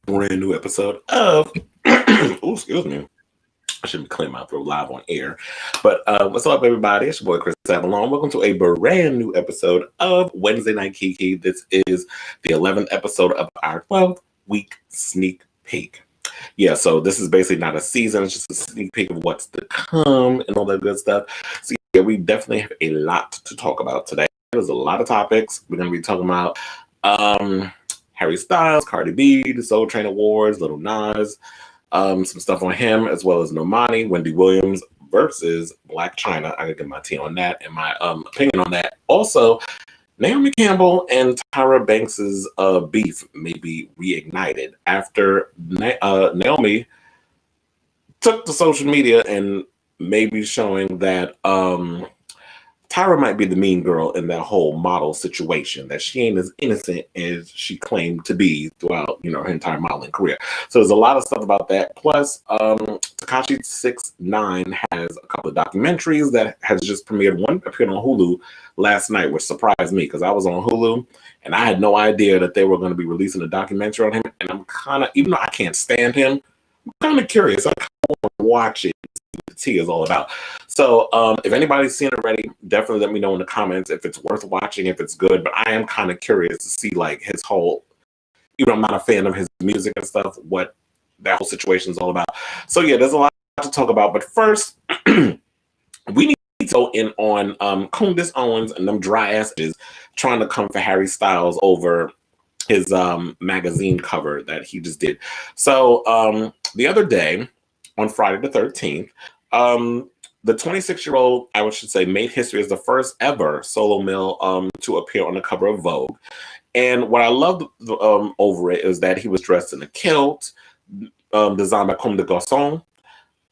brand new episode of oh, excuse me. I shouldn't be clearing my throat live on air. But what's up, everybody? It's your boy Kris Avalon. Welcome to a brand new episode of Wednesday Night Kiki. This is the 11th episode of our 12-week sneak peek. Yeah, so this is basically not a season. It's just a sneak peek of what's to come and all that good stuff. So yeah, we definitely have a lot to talk about today. There's a lot of topics. We're going to be talking about Harry Styles, Cardi B, the Soul Train Awards, Lil Nas, some stuff on him, as well as Normani, Wendy Williams versus Blac Chyna. I gotta get my tea on that and my opinion on that. Also, Naomi Campbell and Tyra Banks' beef may be reignited after Naomi took to social media and may be showing that Tyra might be the mean girl in that whole model situation, that she ain't as innocent as she claimed to be throughout, her entire modeling career. So there's a lot of stuff about that. Plus, Tekashi 6ix9ine has a couple of documentaries that has just premiered. One appeared on Hulu last night, which surprised me because I was on Hulu and I had no idea that they were going to be releasing a documentary on him. And I'm kind of, even though I can't stand him, I'm kind of curious. I kind of want to watch it. The tea is all about. So if anybody's seen it already, definitely let me know in the comments if it's worth watching, if it's good. But I am kind of curious to see like his whole, I'm not a fan of his music and stuff, what that whole situation is all about. So yeah, there's a lot to talk about. But first, we need to go in on Candace Owens and them dry asses trying to come for Harry Styles over his magazine cover that he just did. So the other day, on Friday the 13th, the 26-year-old, I should say, made history as the first ever solo male to appear on the cover of Vogue. And what I loved over it is that he was dressed in a kilt, designed by Comme des Garçons.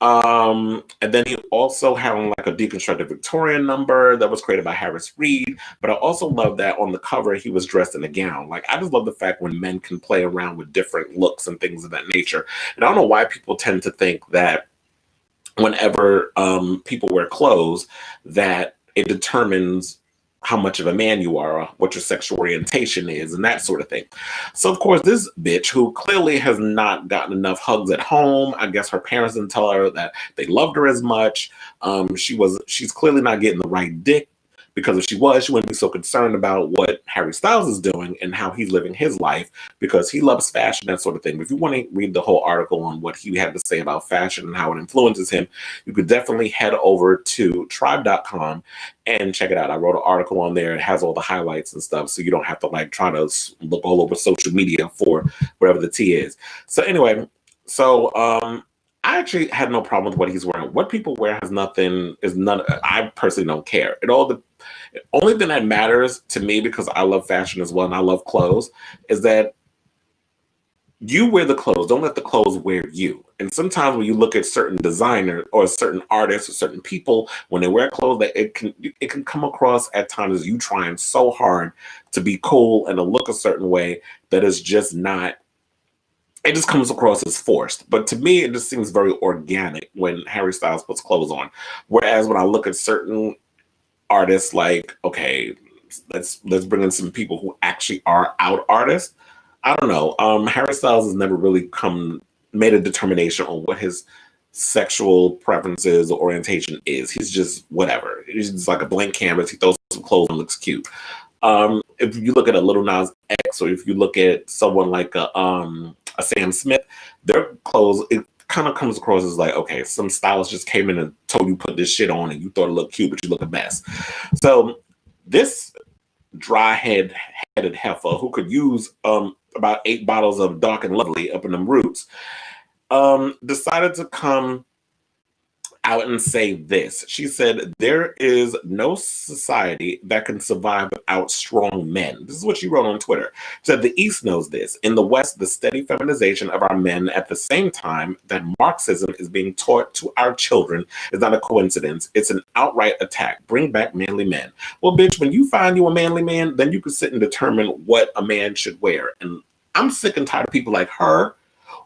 And then he also had on like a deconstructed Victorian number that was created by Harris Reed. But I also love that on the cover he was dressed in a gown. Like, I just love the fact when men can play around with different looks and things of that nature. And I don't know why people tend to think that whenever people wear clothes that it determines how much of a man you are, what your sexual orientation is, and that sort of thing. So, of course, this bitch, who clearly has not gotten enough hugs at home, I guess her parents didn't tell her that they loved her as much. She's clearly not getting the right dick, because if she was, she wouldn't be so concerned about what Harry Styles is doing and how he's living his life, because he loves fashion, that sort of thing. If you want to read the whole article on what he had to say about fashion and how it influences him, you could definitely head over to tribe.com and check it out. I wrote an article on there. It has all the highlights and stuff, so you don't have to like try to look all over social media for whatever the tea is. So anyway, I actually had no problem with what he's wearing. What people wear I personally don't care. The only thing that matters to me, because I love fashion as well and I love clothes, is that you wear the clothes. Don't let the clothes wear you. And sometimes when you look at certain designers or certain artists or certain people, when they wear clothes, that it can come across at times as you trying so hard to be cool and to look a certain way that is just not. It just comes across as forced. But to me, it just seems very organic when Harry Styles puts clothes on. Whereas when I look at certain artists, like, okay, let's bring in some people who actually are out artists. I don't know. Harry Styles has never really made a determination on what his sexual preferences or orientation is. He's just whatever. He's just like a blank canvas. He throws some clothes and looks cute. If you look at a Lil Nas X, or if you look at someone like a Sam Smith, their clothes, it kind of comes across as like, okay, some stylist just came in and told you put this shit on and you thought it looked cute, but you look a mess. So this dry-headed heifer, who could use about 8 bottles of Dark and Lovely up in them roots, decided to come out and say this. She said, there is no society that can survive without strong men. This is what she wrote on Twitter. She said, the East knows this. In the West, the steady feminization of our men at the same time that Marxism is being taught to our children is not a coincidence. It's an outright attack. Bring back manly men. Well, bitch, when you find you a manly man, then you can sit and determine what a man should wear. And I'm sick and tired of people like her,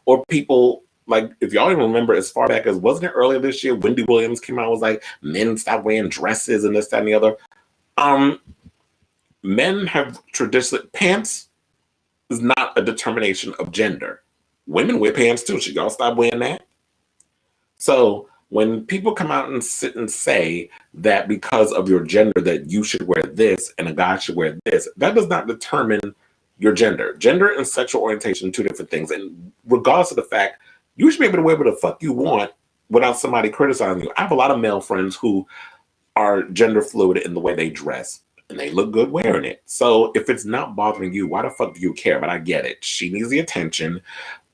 or people like, if y'all even remember, as far back as, wasn't it earlier this year, Wendy Williams came out and was like, men stop wearing dresses and this, that, and the other. Men have traditionally, pants is not a determination of gender. women wear pants too. Should y'all stop wearing that? So when people come out and sit and say that because of your gender that you should wear this and a guy should wear this, that does not determine your gender. Gender and sexual orientation, two different things. And regardless of the fact, you should be able to wear whatever the fuck you want without somebody criticizing you. I have a lot of male friends who are gender fluid in the way they dress, and they look good wearing it. So if it's not bothering you, why the fuck do you care? But I get it. She needs the attention.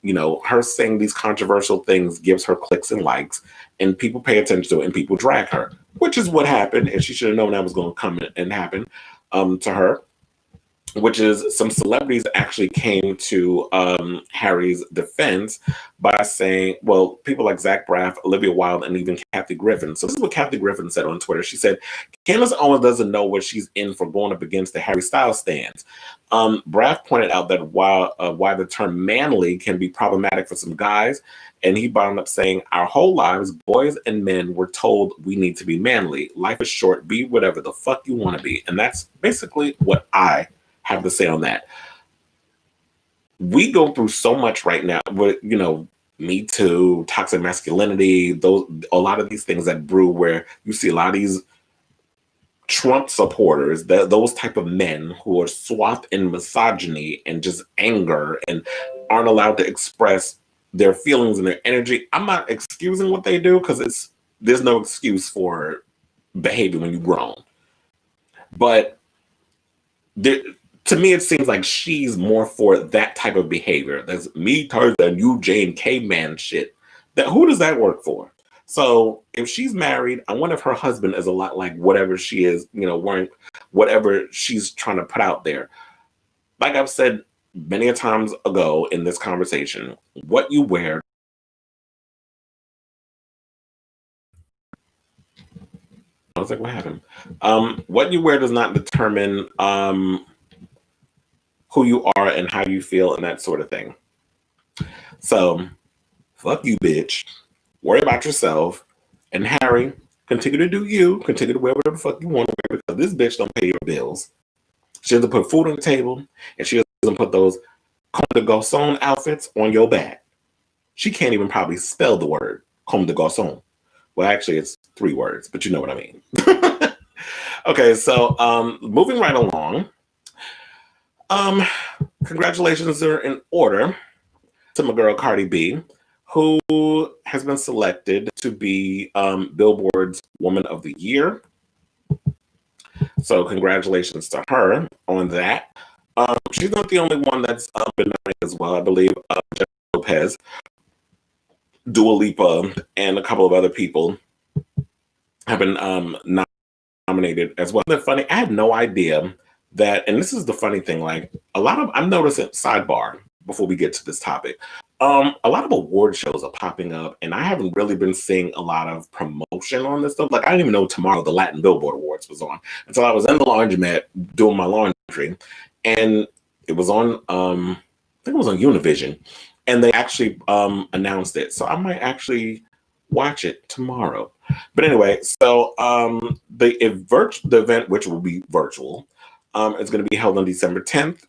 You know, her saying these controversial things gives her clicks and likes, and people pay attention to it, and people drag her, which is what happened. And she should have known that was going to come and happen to her. Which is some celebrities actually came to Harry's defense by saying, well, people like Zach Braff, Olivia Wilde, and even Kathy Griffin. So this is what Kathy Griffin said on Twitter. She said, Candace Owens doesn't know what she's in for going up against the Harry Styles stands. Braff pointed out that while why the term manly can be problematic for some guys, and he wound up saying, our whole lives, boys and men were told we need to be manly. Life is short. Be whatever the fuck you want to be. And that's basically what I have to say on that. We go through so much right now with, you know, Me Too, toxic masculinity, a lot of these things that brew where you see a lot of these Trump supporters, those type of men who are swathed in misogyny and just anger and aren't allowed to express their feelings and their energy. I'm not excusing what they do because there's no excuse for behavior when you're grown. But to me, it seems like she's more for that type of behavior. That's me, Tarzan, you, Jane, caveman shit. Who does that work for? So if she's married, I wonder if her husband is a lot like whatever she is, you know, wearing whatever she's trying to put out there. Like I've said many a times ago in this conversation, what you wear. I was like, what happened? What you wear does not determine who you are and how you feel and that sort of thing. So, fuck you, bitch. Worry about yourself. And Harry, continue to do you. Continue to wear whatever the fuck you want to wear because this bitch don't pay your bills. She doesn't put food on the table and she doesn't put those Comme des Garçons outfits on your back. She can't even probably spell the word Comme des Garçons. Well, actually, it's 3 words, but you know what I mean. Okay, so moving right along. Congratulations are in order to my girl Cardi B, who has been selected to be Billboard's Woman of the Year. So congratulations to her on that. She's not the only one that's been nominated as well. I believe Jennifer Lopez, Dua Lipa, and a couple of other people have been nominated as well. They're funny. I had no idea that, and this is the funny thing, like I'm noticing, sidebar, before we get to this topic, a lot of award shows are popping up, and I haven't really been seeing a lot of promotion on this stuff. Like, I didn't even know tomorrow the Latin Billboard Awards was on until I was in the laundromat doing my laundry, and it was on, I think it was on Univision, and they actually announced it. So I might actually watch it tomorrow. But anyway, so the event, which will be virtual, is going to be held on December 10th,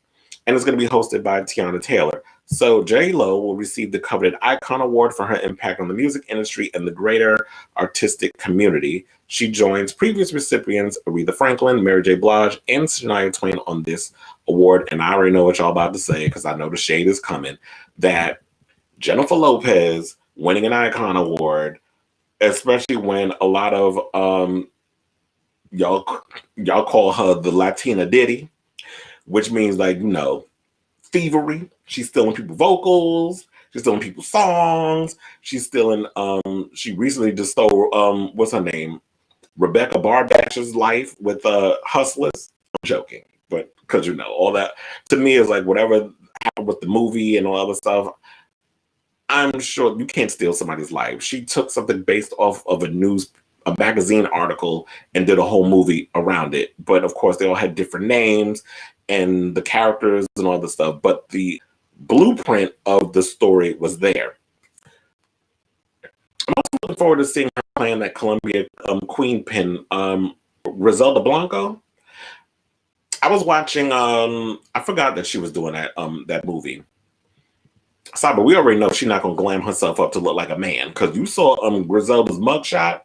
and it's going to be hosted by Tiana Taylor. So J-Lo will receive the coveted Icon Award for her impact on the music industry and the greater artistic community. She joins previous recipients Aretha Franklin, Mary J. Blige, and Shania Twain on this award. And I already know what y'all about to say because I know the shade is coming, that Jennifer Lopez winning an Icon Award, especially when a lot of y'all call her the Latina Diddy, which means, like, you know, thievery. She's stealing people's vocals. She's stealing people's songs. She's stealing. She recently just stole what's her name, Rebecca Barbash's life with Hustlers. I'm joking, but because you know all that to me is like whatever happened with the movie and all other stuff. I'm sure you can't steal somebody's life. She took something based off of a magazine article and did a whole movie around it. But of course, they all had different names and the characters and all the stuff. But the blueprint of the story was there. I'm also looking forward to seeing her playing that Columbia Queen pin, Griselda Blanco. I was watching. I forgot that she was doing that movie. But we already know she's not gonna glam herself up to look like a man, because you saw Griselda's mugshot.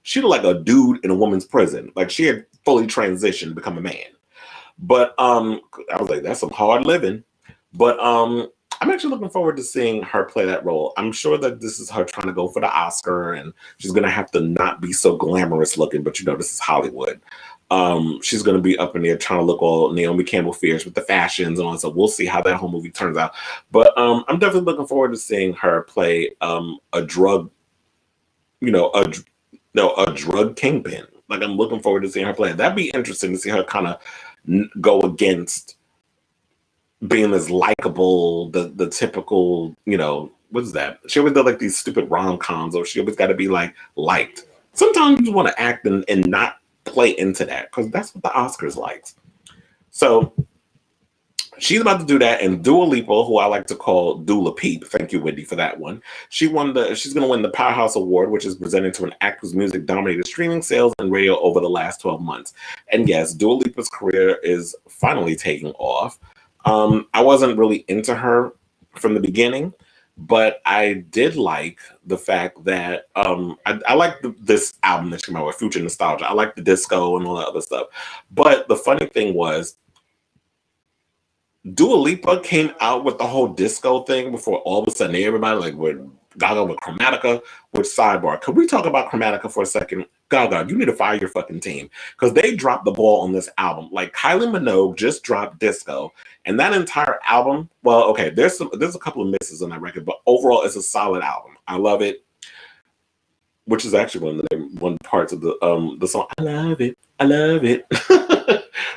She looked like a dude in a woman's prison. Like she had fully transitioned to become a man. But I was like, that's some hard living. But I'm actually looking forward to seeing her play that role. I'm sure that this is her trying to go for the Oscar, and she's gonna have to not be so glamorous looking, but you know, this is Hollywood. She's gonna be up in there trying to look all Naomi Campbell fierce with the fashions and all that. So we'll see how that whole movie turns out. But I'm definitely looking forward to seeing her play a drug, you know, a drug kingpin. Like I'm looking forward to seeing her play. That'd be interesting to see her kind of go against being as likable, the typical, you know, what is that? She always does like these stupid rom-coms, or she always got to be like liked. Sometimes you want to act and not play into that, because that's what the Oscars likes. So she's about to do that, and Dua Lipa, who I like to call Dula Peep, thank you, Wendy, for that one. She's going to win the Powerhouse Award, which is presented to an act whose music dominated streaming sales and radio over the last 12 months. And yes, Dua Lipa's career is finally taking off. I wasn't really into her from the beginning, but I did like the fact that I like this album that she came out with, Future Nostalgia. I like the disco and all that other stuff. But the funny thing was, Dua Lipa came out with the whole disco thing before all of a sudden everybody like with Gaga with Chromatica. Which, sidebar, could we talk about Chromatica for a second? Gaga, you need to fire your fucking team, because they dropped the ball on this album. Like Kylie Minogue just dropped Disco, and that entire album. Well, okay, there's a couple of misses on that record, but overall, it's a solid album. I love it. Which is actually one parts of the song. I love it. I love it.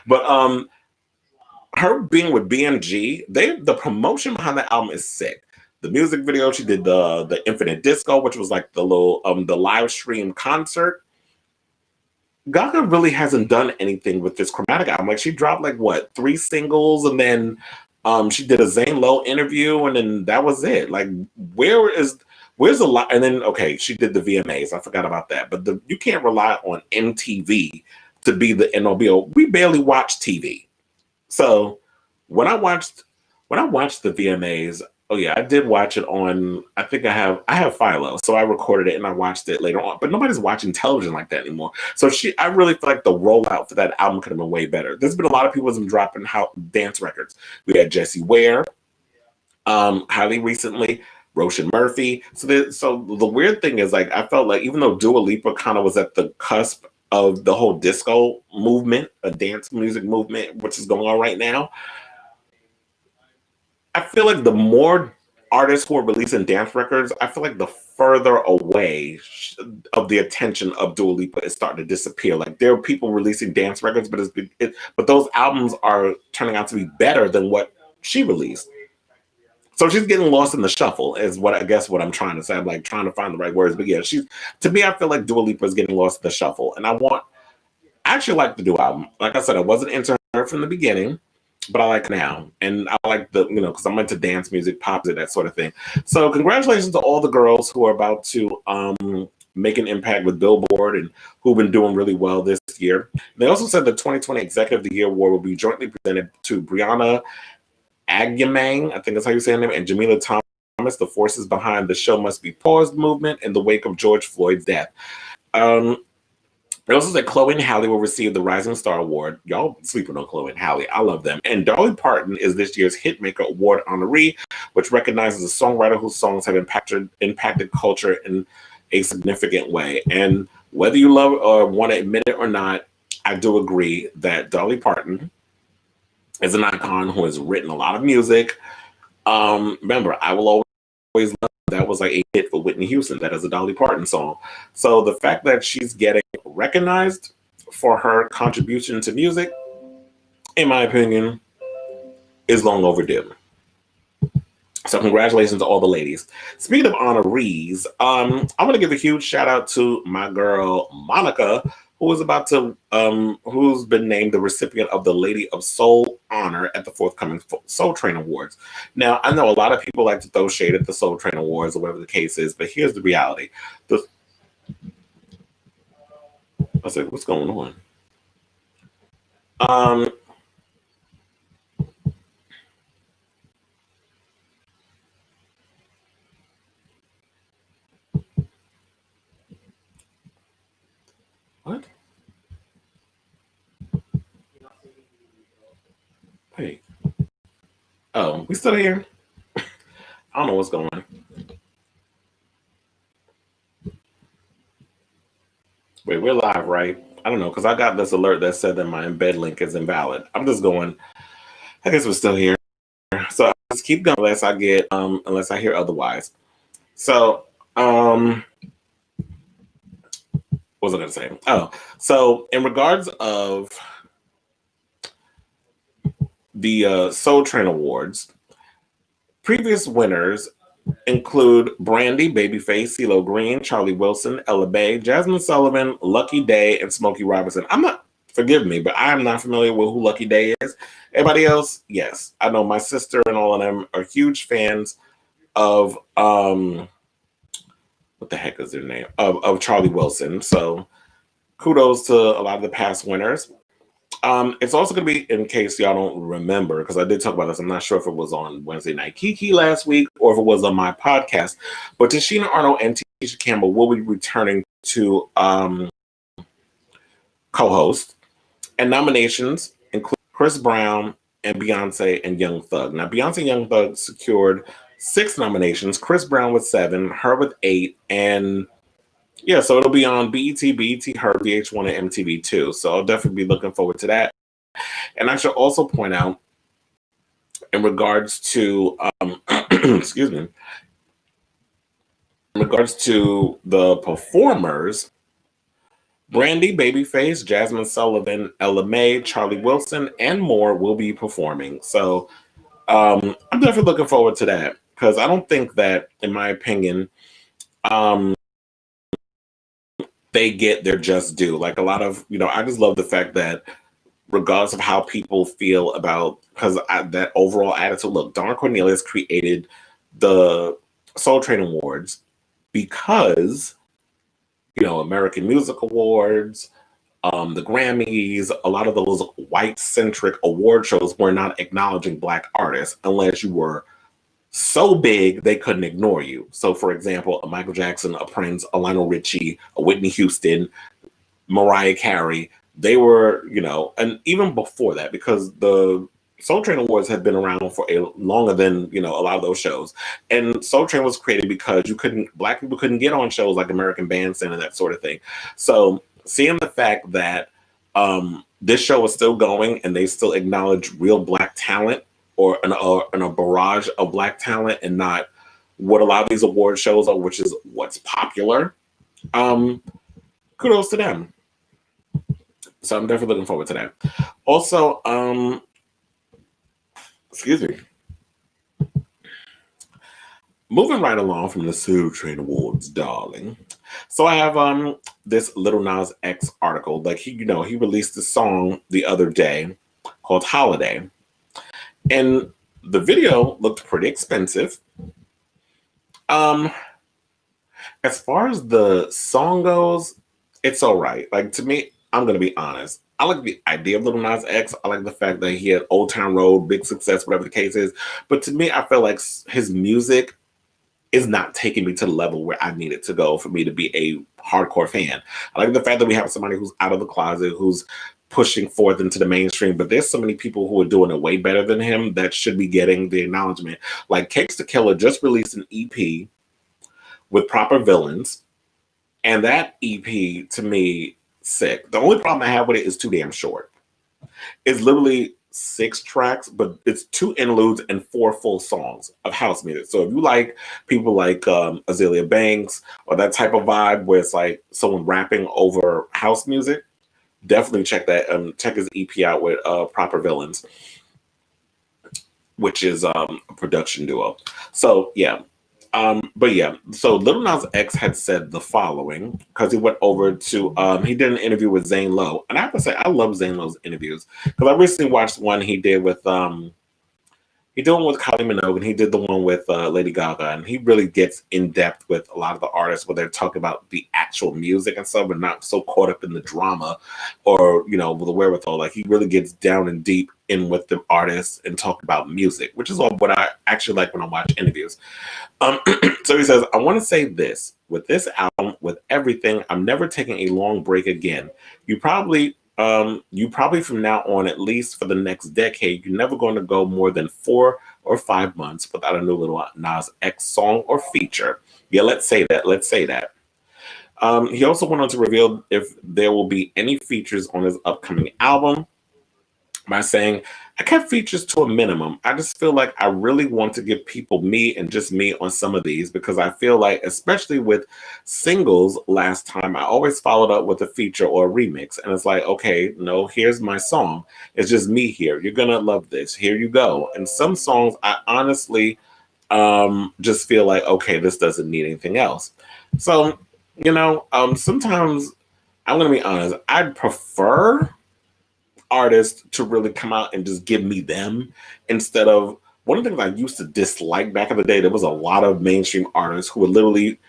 But her being with BMG, the promotion behind the album is sick. The music video, she did the Infinite Disco, which was like the little the live stream concert. Gaga really hasn't done anything with this Chromatic album. Like she dropped like what 3 singles, and then she did a Zane Lowe interview, and then that was it. Like where's the lot? And then okay, she did the VMAs. I forgot about that. But you can't rely on MTV to be the end all be all. We barely watch TV. So when I watched the VMAs, oh yeah, I did watch it on. I think I have Philo, so I recorded it and I watched it later on. But nobody's watching television like that anymore. So I really feel like the rollout for that album could have been way better. There's been a lot of people who've been dropping dance records. We had Jessie Ware, highly recently, Roshan Murphy. So the weird thing is, like, I felt like even though Dua Lipa kind of was at the cusp of the whole disco movement, a dance music movement, which is going on right now, I feel like the more artists who are releasing dance records, I feel like the further away of the attention of Dua Lipa is starting to disappear. Like there are people releasing dance records, but those albums are turning out to be better than what she released. So she's getting lost in the shuffle, is what what I'm trying to say. I'm like trying to find the right words, but yeah, to me, I feel like Dua Lipa is getting lost in the shuffle, and I actually like the Dua album. Like I said, I wasn't into her from the beginning, but I like now, and I like because I'm into dance music, pop, that sort of thing. So congratulations to all the girls who are about to make an impact with Billboard and who've been doing really well this year. They also said the 2020 Executive of the Year award will be jointly presented to Brianna Agyemang, I think that's how you say her name, and Jamila Thomas, the forces behind the Show Must Be Paused movement in the wake of George Floyd's death. It also said Chloe and Halle will receive the Rising Star Award. Y'all sleeping on Chloe and Halle. I love them. And Dolly Parton is this year's Hitmaker Award honoree, which recognizes a songwriter whose songs have impacted culture in a significant way. And whether you love or want to admit it or not, I do agree that Dolly Parton is an icon who has written a lot of music. Remember, I Will Always Love, that was like a hit for Whitney Houston. That is a Dolly Parton song. So the fact that she's getting recognized for her contribution to music, in my opinion, is long overdue. So congratulations to all the ladies. Speaking of honorees, I'm going to give a huge shout out to my girl Monica, who's been named the recipient of the Lady of Soul honor at the forthcoming Soul Train Awards. Now, I know a lot of people like to throw shade at the Soul Train Awards or whatever the case is, but here's the reality. I said, what's going on? Wait. Oh, we still here? I don't know what's going on. Wait, we're live, right? I don't know, because I got this alert that said that my embed link is invalid. I'm just going, I guess we're still here. So I'll just keep going unless I hear otherwise. So, what was I going to say? Oh, so in regards of the Soul Train Awards, previous winners include Brandy, Babyface, CeeLo Green, Charlie Wilson, Ella Bay, Jasmine Sullivan, Lucky Day, and Smokey Robinson. Forgive me, but I am not familiar with who Lucky Day is. Everybody else, yes. I know my sister and all of them are huge fans of what the heck is their name? Of Charlie Wilson. So kudos to a lot of the past winners. It's also going to be, in case y'all don't remember, because I did talk about this. I'm not sure if it was on Wednesday Night Kiki last week or if it was on my podcast. But Tichina Arnold and Tisha Campbell will be returning to co-host. And nominations include Chris Brown and Beyonce and Young Thug. Now, Beyonce and Young Thug secured 6 nominations. Chris Brown with 7, her with 8, and yeah, so it'll be on BET, Her, VH1, and MTV2. So I'll definitely be looking forward to that. And I should also point out, in regards to, excuse me, in regards to the performers, Brandy, Babyface, Jasmine Sullivan, Ella May, Charlie Wilson, and more will be performing. So I'm definitely looking forward to that, because I don't think that, in my opinion, they get their just due. Like a lot of, I just love the fact that regardless of how people feel about, because that overall attitude, look, Don Cornelius created the Soul Train Awards because, American Music Awards, the Grammys, a lot of those white-centric award shows were not acknowledging Black artists unless you were so big they couldn't ignore you. So, for example, a Michael Jackson, a Prince, a Lionel Richie, a Whitney Houston, Mariah Carey, they were, and even before that, because the Soul Train Awards had been around for longer than, a lot of those shows. And Soul Train was created because Black people couldn't get on shows like American Bandstand and that sort of thing. So seeing the fact that this show is still going and they still acknowledge real Black talent, or a barrage of Black talent, and not what a lot of these award shows are, which is what's popular. Kudos to them. So I'm definitely looking forward to that. Also, excuse me. Moving right along from the Soul Train Awards, darling. So I have this Lil Nas X article. Like he released a song the other day called Holiday. And the video looked pretty expensive. As far as the song goes, it's all right. Like, to me, I'm going to be honest. I like the idea of Lil Nas X. I like the fact that he had Old Town Road, big success, whatever the case is. But to me, I feel like his music is not taking me to the level where I need it to go for me to be a hardcore fan. I like the fact that we have somebody who's out of the closet, who's pushing forth into the mainstream, but there's so many people who are doing it way better than him that should be getting the acknowledgement. Like Cakes the Killer just released an EP with Proper Villains, and that EP, to me, sick. The only problem I have with it is too damn short. It's literally 6 tracks, but it's 2 interludes and 4 full songs of house music. So if you like people like Azalea Banks or that type of vibe where it's like someone rapping over house music, definitely check that. Check his EP out with Proper Villains, which is a production duo. So yeah, but yeah. So Lil Nas X had said the following, because he went over to he did an interview with Zane Lowe, and I have to say I love Zane Lowe's interviews, because I recently watched one he did with he did one with Kylie Minogue, and he did the one with Lady Gaga, and he really gets in depth with a lot of the artists where they're talking about the actual music and stuff, but not so caught up in the drama or with the wherewithal. Like he really gets down and deep in with the artists and talk about music, which is all what I actually like when I watch interviews. So he says, I want to say this: with this album, with everything, I'm never taking a long break again. You probably You probably from now on, at least for the next decade, you're never going to go more than 4 or 5 months without a new Lil Nas X song or feature. Yeah, let's say that. Let's say that. He also went on to reveal if there will be any features on his upcoming album by saying, I kept features to a minimum. I just feel like I really want to give people me and just me on some of these because I feel like, especially with singles last time, I always followed up with a feature or a remix. And it's like, okay, no, here's my song. It's just me here. You're going to love this. Here you go. And some songs, I honestly just feel like, okay, this doesn't need anything else. So, sometimes I'm going to be honest, I'd prefer artists to really come out and just give me them instead of one of the things I used to dislike back in the day. There was a lot of mainstream artists who would literally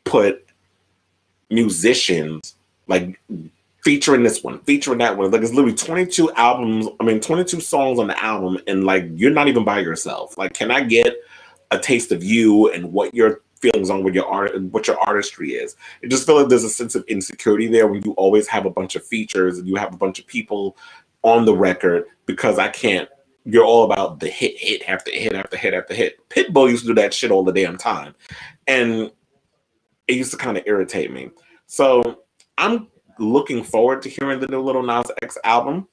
put musicians like featuring this one, featuring that one. Like it's literally 22 songs on the album, and like you're not even by yourself. Like, can I get a taste of you and what your feelings on what your art and what your artistry is? It just feels like there's a sense of insecurity there when you always have a bunch of features and you have a bunch of people on the record because you're all about the hit after hit after hit after hit. Pitbull used to do that shit all the damn time. And it used to kind of irritate me. So I'm looking forward to hearing the new Lil Nas X album.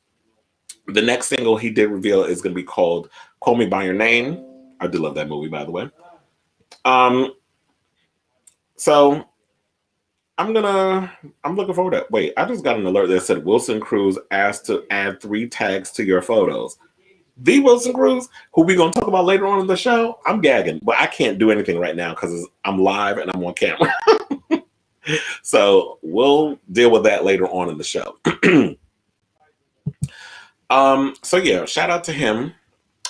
The next single he did reveal is going to be called Call Me By Your Name. I do love that movie, by the way. So I'm looking forward to that. Wait, I just got an alert that said Wilson Cruz asked to add 3 tags to your photos. The Wilson Cruz, who we gonna talk about later on in the show. I'm gagging, but I can't do anything right now because I'm live and I'm on camera. So we'll deal with that later on in the show. So yeah, shout out to him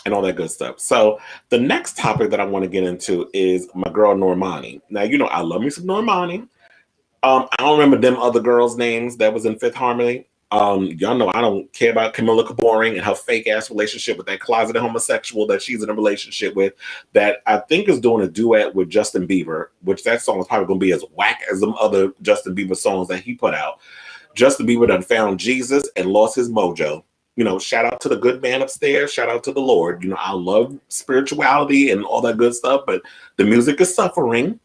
and all that good stuff. So the next topic that I want to get into is my girl Normani. Now, I love me some Normani. I don't remember them other girls' names that was in Fifth Harmony. Y'all know I don't care about Camila Cabring and her fake ass relationship with that closeted homosexual that she's in a relationship with, that I think is doing a duet with Justin Bieber, which that song is probably going to be as whack as some other Justin Bieber songs that he put out. Justin Bieber done found Jesus and lost his mojo. Shout out to the good man upstairs. Shout out to the Lord. I love spirituality and all that good stuff, but the music is suffering.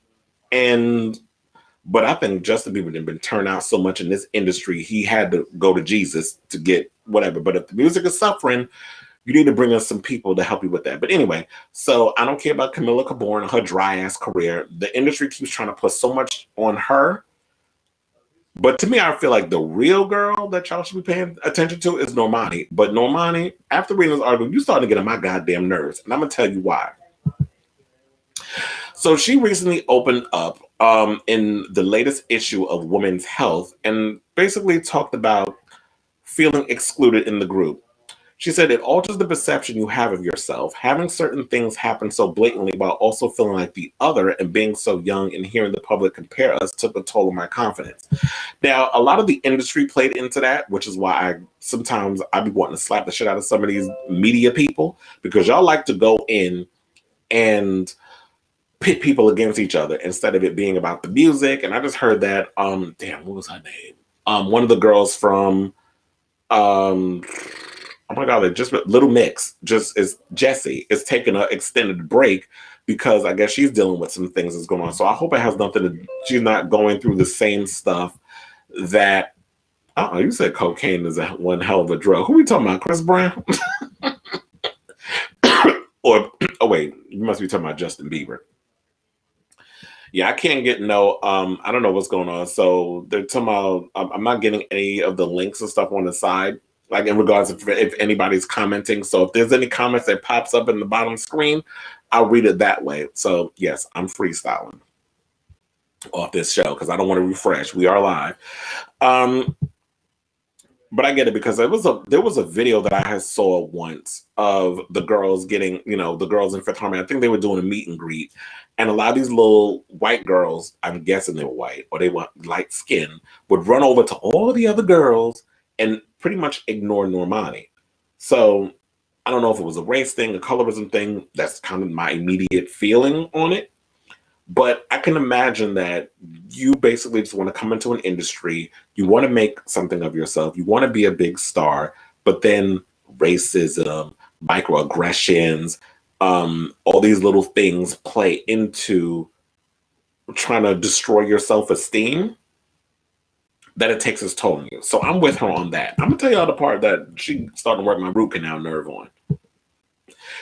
But I think Justin Bieber had been turned out so much in this industry, he had to go to Jesus to get whatever. But if the music is suffering, you need to bring us some people to help you with that. But anyway, so I don't care about Camila Cabral and her dry ass career. The industry keeps trying to put so much on her. But to me, I feel like the real girl that y'all should be paying attention to is Normani. But Normani, after reading this article, you starting to get on my goddamn nerves. And I'm going to tell you why. So she recently opened up in the latest issue of Women's Health and basically talked about feeling excluded in the group. She said it alters the perception you have of yourself. Having certain things happen so blatantly while also feeling like the other and being so young and hearing the public compare us took a toll on my confidence. Now, a lot of the industry played into that, which is why sometimes I be wanting to slap the shit out of some of these media people, because y'all like to go in and pit people against each other instead of it being about the music. And I just heard that, what was her name? One of the girls from, oh my God, just Little Mix, Jessie is taking an extended break because I guess she's dealing with some things that's going on. So I hope it has nothing to, she's not going through the same stuff that, you said cocaine is one hell of a drug. Who are we talking about, Chris Brown? Wait, you must be talking about Justin Bieber. Yeah, I can't get I don't know what's going on. So they're talking about, I'm not getting any of the links and stuff on the side, like in regards to if anybody's commenting. So if there's any comments that pops up in the bottom screen, I'll read it that way. So yes, I'm freestyling off this show because I don't want to refresh. We are live. But I get it because there was a video that I had saw once of the girls getting, the girls in Fifth Harmony. I think they were doing a meet and greet. And a lot of these little white girls, I'm guessing they were white or they were light skin, would run over to all the other girls and pretty much ignore Normani. So I don't know if it was a race thing, a colorism thing. That's kind of my immediate feeling on it. But I can imagine that you basically just want to come into an industry, you want to make something of yourself, you want to be a big star, but then racism, microaggressions, all these little things play into trying to destroy your self-esteem, that it takes its toll on you. So I'm with her on that. I'm gonna tell y'all the part that she started to work my root canal nerve on.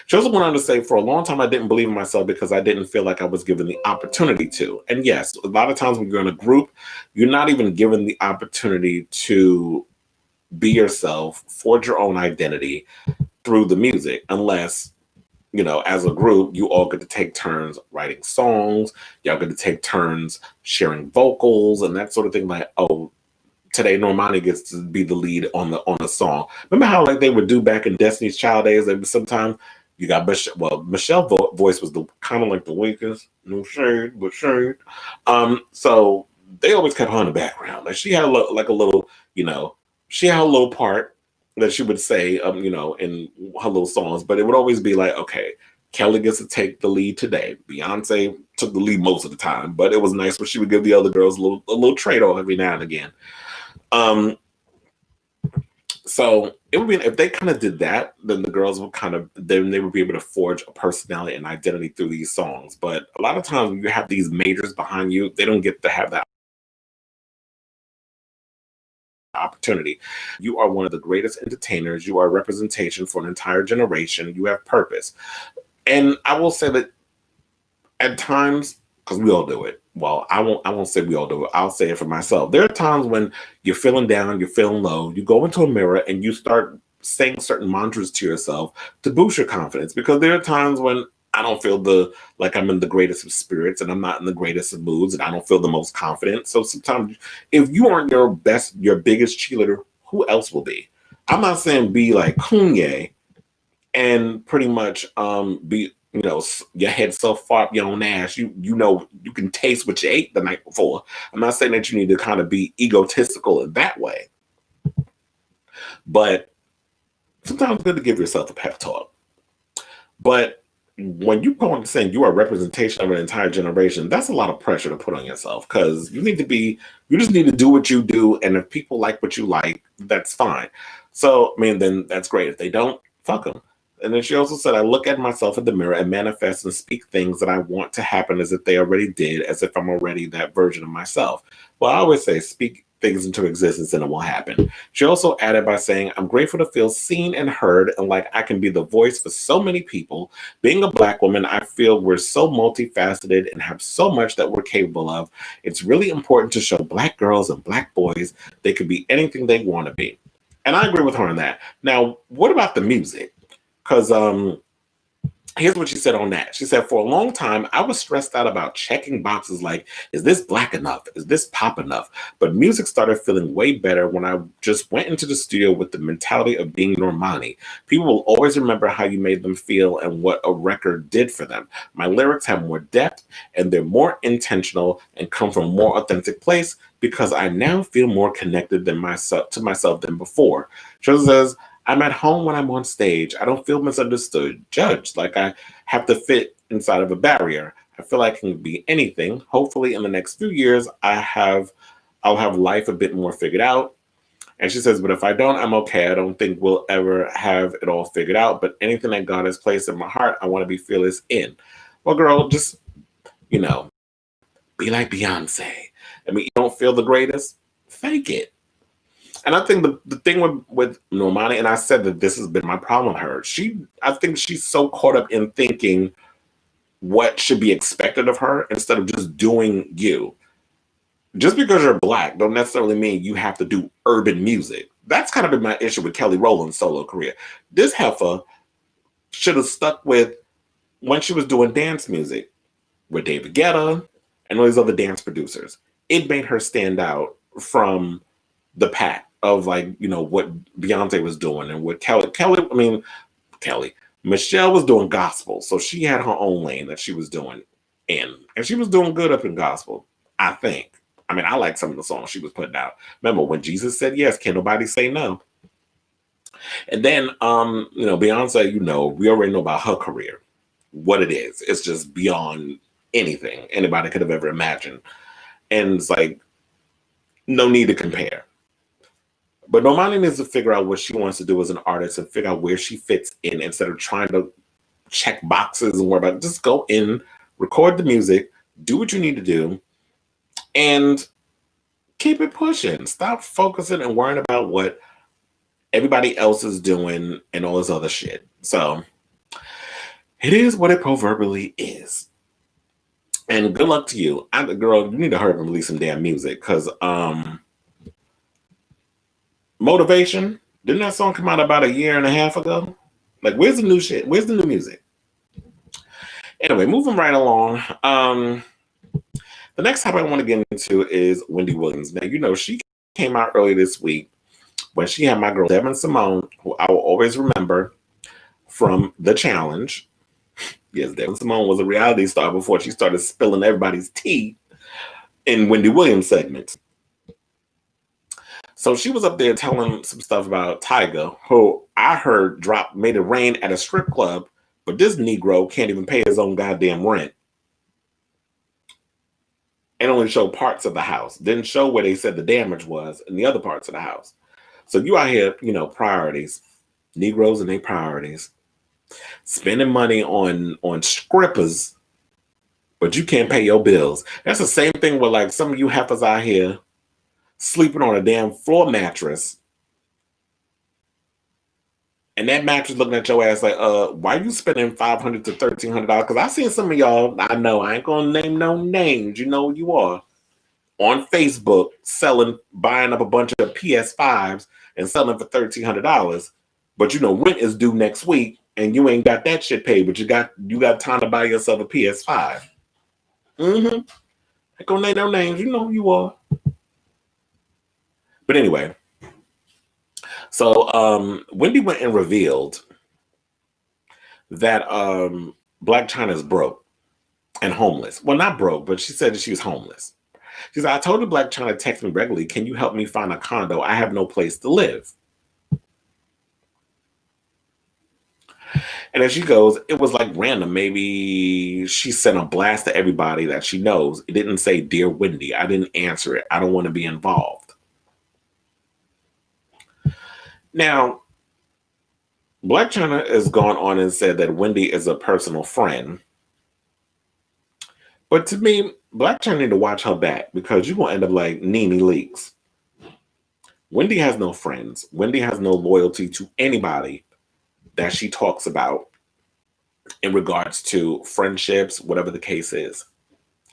She also went on to say, for a long time, I didn't believe in myself because I didn't feel like I was given the opportunity to. And yes, a lot of times when you're in a group, you're not even given the opportunity to be yourself, forge your own identity through the music, unless, you know, as a group, you all get to take turns writing songs, y'all get to take turns sharing vocals and that sort of thing. Like, oh, today Normani gets to be the lead on the song. Remember how like they would do back in Destiny's Child days? They would sometimes you got Michelle. Well, Michelle's voice was the kind of like the weakest. No shade, but shade. So they always kept her in the background. Like she had like a little, you know, she had a little part that she would say, you know, in her little songs. But it would always be like, okay, Kelly gets to take the lead today. Beyonce took the lead most of the time, but it was nice when she would give the other girls a little trade-off every now and again. So it would be, if they kind of did that, then the girls would then they would be able to forge a personality and identity through these songs. But a lot of times when you have these majors behind you, they don't get to have that opportunity. You are one of the greatest entertainers. You are a representation for an entire generation. You have purpose. And I will say that at times, because we all do it. Well, I won't say we all do it. I'll say it for myself. There are times when you're feeling down, you're feeling low, you go into a mirror and you start saying certain mantras to yourself to boost your confidence. Because there are times when I don't feel like I'm in the greatest of spirits and I'm not in the greatest of moods and I don't feel the most confident. So sometimes if you aren't your biggest cheerleader, who else will be? I'm not saying be like Kanye and pretty much be, you know, your head so far up your own ass, you know, you can taste what you ate the night before. I'm not saying that you need to kind of be egotistical in that way, but sometimes it's good to give yourself a pep talk. But when you go on saying you are a representation of an entire generation, that's a lot of pressure to put on yourself, because you just need to do what you do, and if people like what you like, that's fine. So I mean, then that's great. If they don't, fuck them. And then she also said, I look at myself in the mirror and manifest and speak things that I want to happen as if they already did, as if I'm already that version of myself. Well, I always say, speak things into existence and it will happen. She also added by saying, I'm grateful to feel seen and heard and like I can be the voice for so many people. Being a Black woman, I feel we're so multifaceted and have so much that we're capable of. It's really important to show Black girls and Black boys they could be anything they want to be. And I agree with her on that. Now, what about the music? Because here's what she said on that. She said, for a long time, I was stressed out about checking boxes like, is this Black enough? Is this pop enough? But music started feeling way better when I just went into the studio with the mentality of being Normani. People will always remember how you made them feel and what a record did for them. My lyrics have more depth and they're more intentional and come from a more authentic place because I now feel more connected to myself than before. She says, I'm at home when I'm on stage. I don't feel misunderstood, judged, like I have to fit inside of a barrier. I feel I can be anything. Hopefully in the next few years, I'll have life a bit more figured out. And she says, but if I don't, I'm okay. I don't think we'll ever have it all figured out. But anything that God has placed in my heart, I want to be fearless in. Well, girl, just, you know, be like Beyonce. I mean, you don't feel the greatest? Fake it. And I think the thing with Normani, and I said that this has been my problem with her, I think she's so caught up in thinking what should be expected of her instead of just doing you. Just because you're Black don't necessarily mean you have to do urban music. That's kind of been my issue with Kelly Rowland's solo career. This heifer should have stuck with when she was doing dance music with David Guetta and all these other dance producers. It made her stand out from the pack of, like, you know, what Beyonce was doing and what Michelle was doing gospel. So she had her own lane that she was doing in, and she was doing good up in gospel, I think. I mean, I like some of the songs she was putting out. Remember when Jesus said yes, can't nobody say no. And then, you know, Beyonce, you know, we already know about her career, what it is. It's just beyond anything anybody could have ever imagined. And it's like, no need to compare. But Normani needs to figure out what she wants to do as an artist and figure out where she fits in instead of trying to check boxes and worry about it. Just go in, record the music, do what you need to do, and keep it pushing. Stop focusing and worrying about what everybody else is doing and all this other shit. So it is what it proverbially is. And good luck to you. Girl, you need to hurry up and release some damn music, because Motivation, didn't that song come out about a year and a half ago? Like, where's the new shit? Where's the new music? Anyway, moving right along. The next topic I want to get into is Wendy Williams. Now, you know, she came out early this week when she had my girl Devin Simone, who I will always remember from The Challenge. Yes, Devin Simone was a reality star before she started spilling everybody's tea in Wendy Williams segments. So she was up there telling some stuff about Tyga, who I heard made it rain at a strip club, but this Negro can't even pay his own goddamn rent. And only showed parts of the house. Didn't show where they said the damage was in the other parts of the house. So you out here, you know, priorities. Negroes and their priorities. Spending money on strippers, but you can't pay your bills. That's the same thing with like some of you heifers out here sleeping on a damn floor mattress, and that mattress looking at your ass like, why are you spending $500 to $1,300? Because I seen some of y'all, I know, I ain't gonna name no names, you know who you are, on Facebook buying up a bunch of PS5s and selling for $1,300, but you know rent is due next week and you ain't got that shit paid, but you got time to buy yourself a PS5. I ain't gonna name no names, you know who you are. But anyway, so Wendy went and revealed that Blac Chyna is broke and homeless. Well, not broke, but she said that she was homeless. She said, I told the Blac Chyna to text me regularly, can you help me find a condo? I have no place to live. And as she goes, it was like random. Maybe she sent a blast to everybody that she knows. It didn't say, Dear Wendy. I didn't answer it. I don't want to be involved. Now, Blac Chyna has gone on and said that Wendy is a personal friend. But to me, Blac Chyna need to watch her back, because you're going to end up like NeNe Leakes. Wendy has no friends. Wendy has no loyalty to anybody that she talks about in regards to friendships, whatever the case is.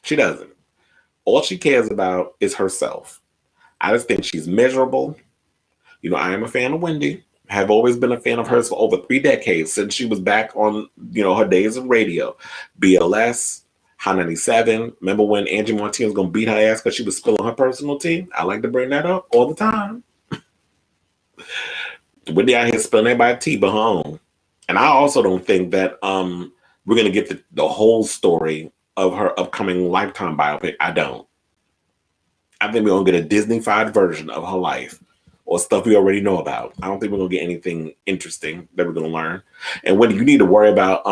She doesn't. All she cares about is herself. I just think she's miserable. You know, I am a fan of Wendy. Have always been a fan of hers for over 3 decades, since she was back on, you know, her days of radio. BLS, Hot 97. Remember when Angie Martinez was going to beat her ass because she was spilling her personal tea? I like to bring that up all the time. Wendy out here spilling everybody's tea but her own. And I also don't think that we're going to get the whole story of her upcoming Lifetime biopic. I don't. I think we're going to get a Disney-fied version of her life, or stuff we already know about. I don't think we're going to get anything interesting that we're going to learn. And when you need to worry about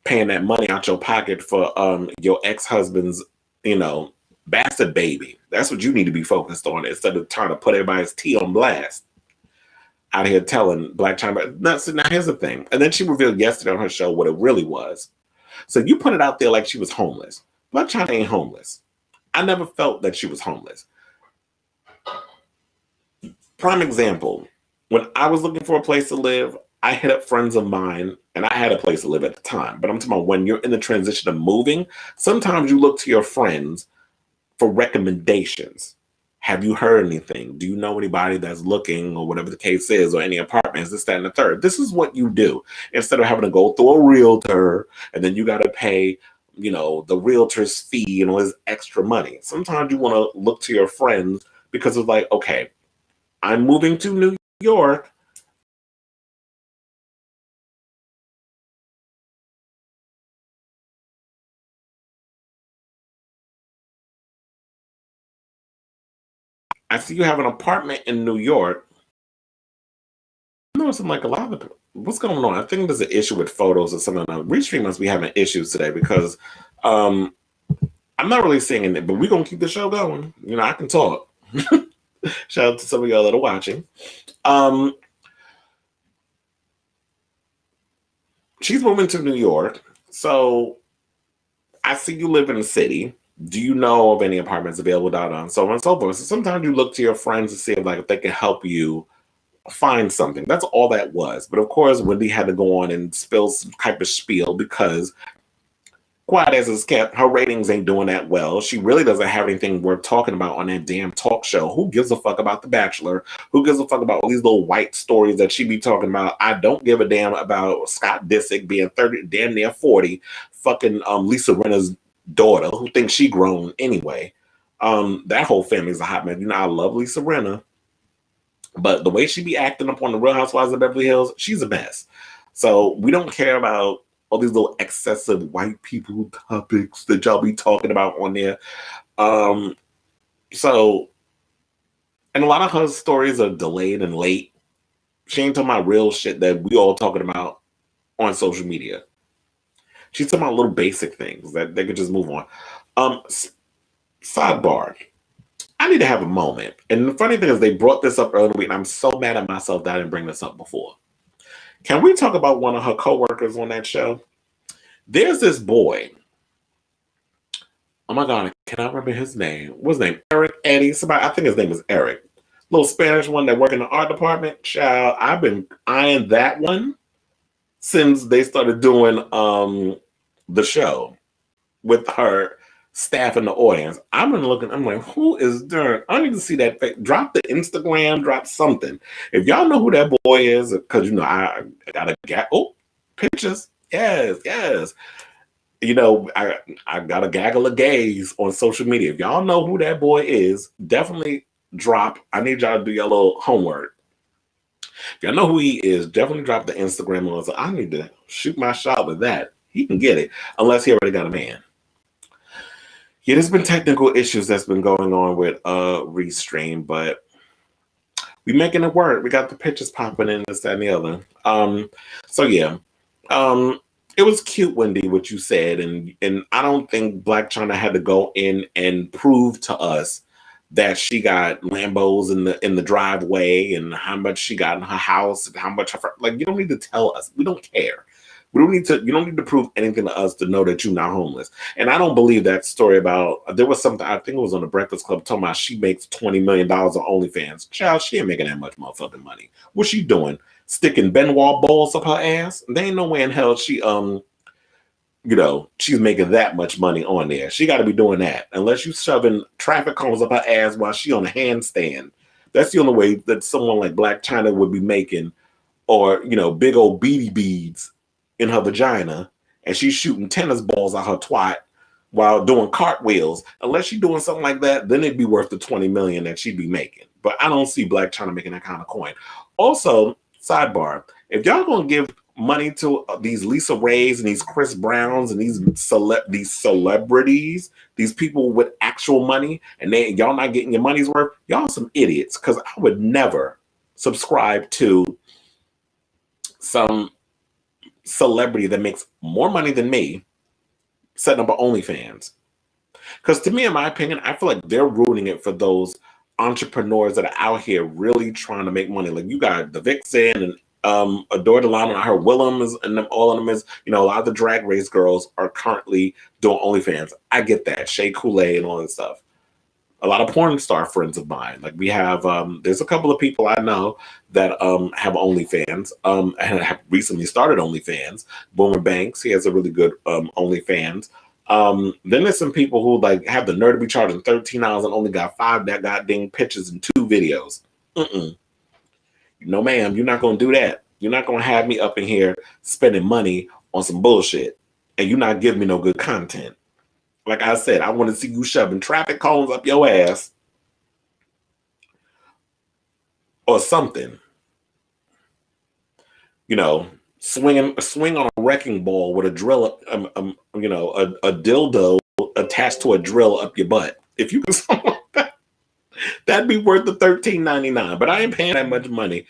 paying that money out your pocket for your ex-husband's, you know, bastard baby. That's what you need to be focused on, instead of trying to put everybody's tea on blast. Out here telling Blac Chyna. Now here's the thing. And then she revealed yesterday on her show what it really was. So you put it out there like she was homeless. Blac Chyna ain't homeless. I never felt that she was homeless. Prime example, when I was looking for a place to live, I hit up friends of mine, and I had a place to live at the time. But I'm talking about when you're in the transition of moving, sometimes you look to your friends for recommendations. Have you heard anything? Do you know anybody that's looking, or whatever the case is, or any apartments, this, that, and the third? This is what you do. Instead of having to go through a realtor, and then you got to pay, you know, the realtor's fee and all this extra money. Sometimes you want to look to your friends, because it's like, okay, I'm moving to New York. I see you have an apartment in New York. I'm noticing like a lot of what's going on. I think there's an issue with photos or something. Restream must be having issues today, because I'm not really singing it, but we're gonna keep the show going. You know, I can talk. Shout out to some of y'all that are watching. She's moving to New York, so I see you live in the city. Do you know of any apartments available down, so on and so forth? So sometimes you look to your friends to see if they can help you find something. That's all that was. But of course, Wendy had to go on and spill some type of spiel because, quiet as it's kept, her ratings ain't doing that well. She really doesn't have anything worth talking about on that damn talk show. Who gives a fuck about The Bachelor? Who gives a fuck about all these little white stories that she be talking about? I don't give a damn about Scott Disick being 30, damn near 40, fucking Lisa Rinna's daughter, who thinks she grown anyway. That whole family's a hot mess. You know, I love Lisa Rinna, but the way she be acting up on the Real Housewives of Beverly Hills, she's a mess. So we don't care about all these little excessive white people topics that y'all be talking about on there. So, and a lot of her stories are delayed and late. She ain't talking about real shit that we all talking about on social media. She's talking about little basic things that they could just move on. Sidebar. I need to have a moment. And the funny thing is they brought this up earlier, and I'm so mad at myself that I didn't bring this up before. Can we talk about one of her coworkers on that show? There's this boy. Oh my God, can I remember his name? What's his name? Eric, Eddie, somebody. I think his name is Eric. Little Spanish one that work in the art department. Child, I've been eyeing that one since they started doing the show with her staff in the audience. I've been looking, I'm like, who is there? I need to see that face. Drop the Instagram, drop something. If y'all know who that boy is, because you know, I got pictures. Yes. You know, I got a gaggle of gays on social media. If y'all know who that boy is, definitely drop. I need y'all to do your little homework. If y'all know who he is, definitely drop the Instagram on. So I need to shoot my shot with that. He can get it, unless he already got a man. Yeah, there's been technical issues that's been going on with Restream, but we making it work. We got the pictures popping in, this, that, and the other. So yeah. It was cute, Wendy, what you said, and I don't think Blac Chyna had to go in and prove to us that she got Lambos in the driveway and how much she got in her house and how much you don't need to tell us. We don't care. You don't need to prove anything to us to know that you're not homeless. And I don't believe that story about, there was something, I think it was on the Breakfast Club, talking about she makes $20 million on OnlyFans. Child, she ain't making that much motherfucking money. What's she doing? Sticking Benoit balls up her ass? There ain't no way in hell she, she's making that much money on there. She got to be doing that. Unless you shoving traffic cones up her ass while she on a handstand. That's the only way that someone like Blac Chyna would be making, or, big old beady beads in her vagina, and she's shooting tennis balls at her twat while doing cartwheels. Unless she's doing something like that, then it'd be worth the $20 million that she'd be making. But I don't see Blac Chyna making that kind of coin. Also, sidebar, if y'all gonna give money to these Lisa Rays and these Chris Browns and these celebrities, these people with actual money, and y'all not getting your money's worth, y'all some idiots. Because I would never subscribe to some celebrity that makes more money than me setting up an OnlyFans. Because to me, in my opinion, I feel like they're ruining it for those entrepreneurs that are out here really trying to make money. Like you got the Vixen and Adore Delano, I heard Williams, and them, all of them is, a lot of the Drag Race girls are currently doing OnlyFans. I get that. Shea Coulee and all that stuff. A lot of porn star friends of mine. Like we have, there's a couple of people I know that have OnlyFans and have recently started OnlyFans. Boomer Banks, he has a really good OnlyFans. Then there's some people who have the nerve to be charging $13 and only got 5 that goddamn pictures and 2 videos. No, ma'am, you're not gonna do that. You're not gonna have me up in here spending money on some bullshit, and you're not giving me no good content. Like I said, I want to see you shoving traffic cones up your ass or something. Swing on a wrecking ball with a drill, a dildo attached to a drill up your butt. If you can something like that, that'd be worth the $13.99. But I ain't paying that much money.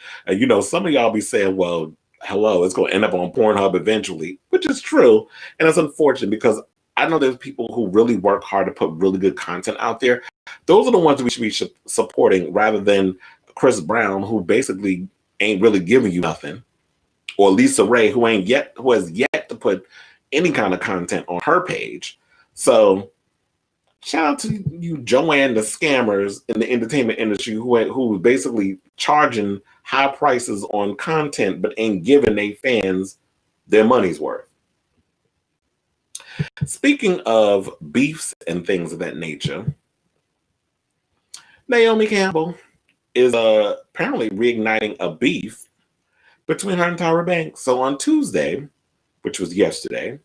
Some of y'all be saying, well, hello, it's going to end up on Pornhub eventually, which is true. And it's unfortunate because I know there's people who really work hard to put really good content out there. Those are the ones we should be supporting rather than Chris Brown, who basically ain't really giving you nothing, or Lisa Ray, who has yet to put any kind of content on her page. So shout out to you, Joanne, the scammers in the entertainment industry who basically charging high prices on content but ain't giving their fans their money's worth. Speaking of beefs and things of that nature, Naomi Campbell is apparently reigniting a beef between her and Tyra Banks. So on Tuesday, which was yesterday,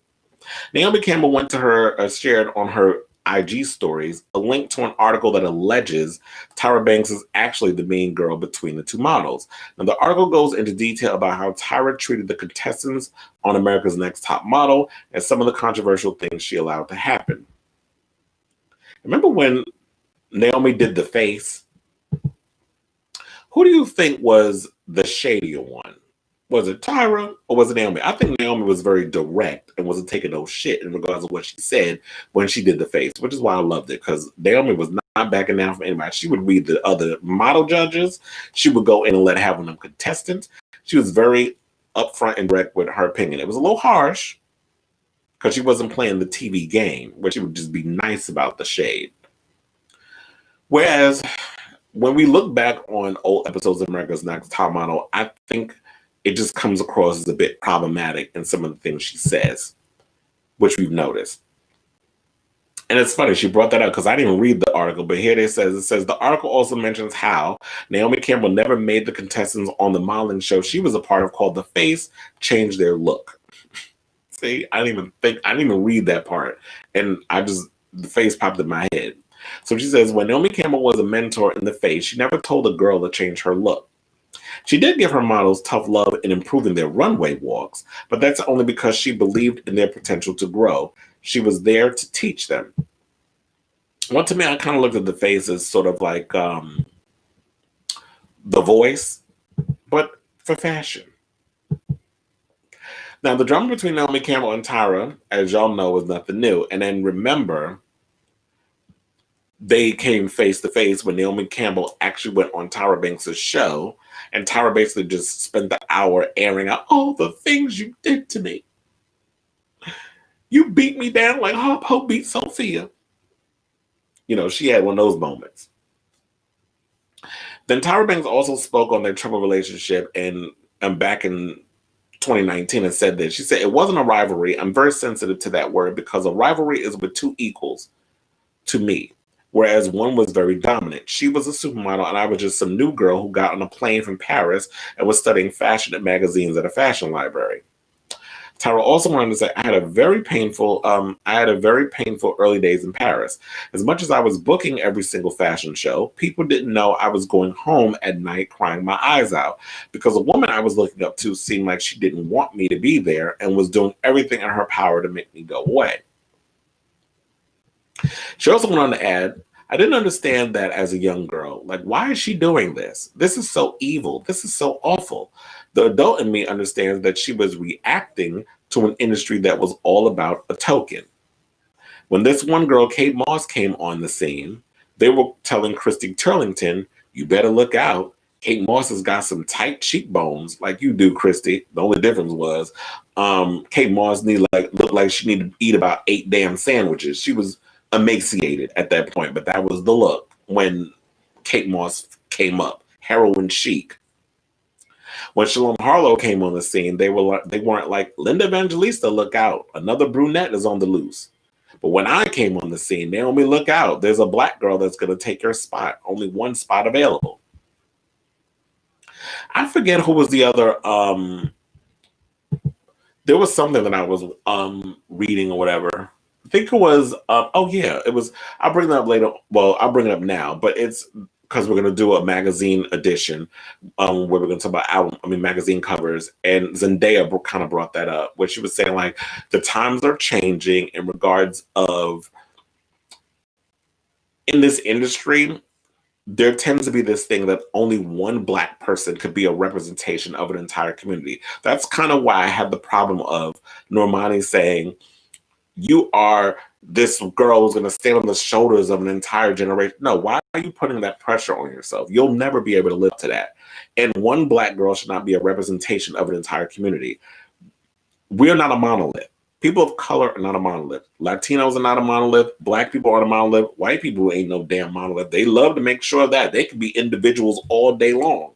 Naomi Campbell went to her, shared on her IG stories a link to an article that alleges Tyra Banks is actually the main girl between the two models. Now, the article goes into detail about how Tyra treated the contestants on America's Next Top Model and some of the controversial things she allowed to happen. Remember when Naomi did the face? Who do you think was the shadier one? Was it Tyra or was it Naomi? I think Naomi was very direct and wasn't taking no shit in regards to what she said when she did the face, which is why I loved it, because Naomi was not backing down from anybody. She would read the other model judges. She would go in and let have them contestants. She was very upfront and direct with her opinion. It was a little harsh because she wasn't playing the TV game where she would just be nice about the shade. Whereas when we look back on old episodes of America's Next Top Model, I think it just comes across as a bit problematic in some of the things she says, which we've noticed. And it's funny, she brought that up because I didn't even read the article, but here it says, the article also mentions how Naomi Campbell never made the contestants on the modeling show she was a part of called The Face change their look. See, I didn't even read that part. And the face popped in my head. So she says, when Naomi Campbell was a mentor in The Face, she never told a girl to change her look. She did give her models tough love in improving their runway walks, but that's only because she believed in their potential to grow. She was there to teach them. Well, to me, I kind of looked at The Face as sort of like The Voice, but for fashion. Now, the drama between Naomi Campbell and Tyra, as y'all know, is nothing new. And then remember, they came face to face when Naomi Campbell actually went on Tyra Banks' show, and Tyra basically just spent the hour airing out all the things you did to me. You beat me down like Hop beat Sophia. You know, she had one of those moments. Then Tyra Banks also spoke on their troubled relationship and back in 2019 and said this. She said, it wasn't a rivalry. I'm very sensitive to that word because a rivalry is with two equals to me. Whereas one was very dominant. She was a supermodel and I was just some new girl who got on a plane from Paris and was studying fashion at magazines at a fashion library. Tyra also wanted to say, I had a very painful early days in Paris. As much as I was booking every single fashion show, people didn't know I was going home at night crying my eyes out because a woman I was looking up to seemed like she didn't want me to be there and was doing everything in her power to make me go away. She also went on to add, I didn't understand that as a young girl. Like, why is she doing this? This is so evil. This is so awful. The adult in me understands that she was reacting to an industry that was all about a token. When this one girl, Kate Moss, came on the scene, they were telling Christy Turlington, you better look out. Kate Moss has got some tight cheekbones like you do, Christy. The only difference was Kate Moss looked like she needed to eat about 8 damn sandwiches. She was emaciated at that point, but that was the look when Kate Moss came up, heroin chic. When Shalom Harlow came on the scene, they weren't like, Linda Evangelista, look out, another brunette is on the loose. But when I came on the scene, Naomi, look out, there's a black girl that's going to take your spot, only one spot available. I forget who was the other, there was something that I was reading or whatever. I think it was, it was, I'll bring that up later. Well, I'll bring it up now, but it's because we're going to do a magazine edition where we're going to talk about magazine covers. And Zendaya kind of brought that up, where she was saying, like, the times are changing in regards of, in this industry, there tends to be this thing that only one black person could be a representation of an entire community. That's kind of why I had the problem of Normani saying, you are this girl who's going to stand on the shoulders of an entire generation. No, why are you putting that pressure on yourself? You'll never be able to live up to that. And one Black girl should not be a representation of an entire community. We're not a monolith. People of color are not a monolith. Latinos are not a monolith. Black people aren't a monolith. White people ain't no damn monolith. They love to make sure that they can be individuals all day long.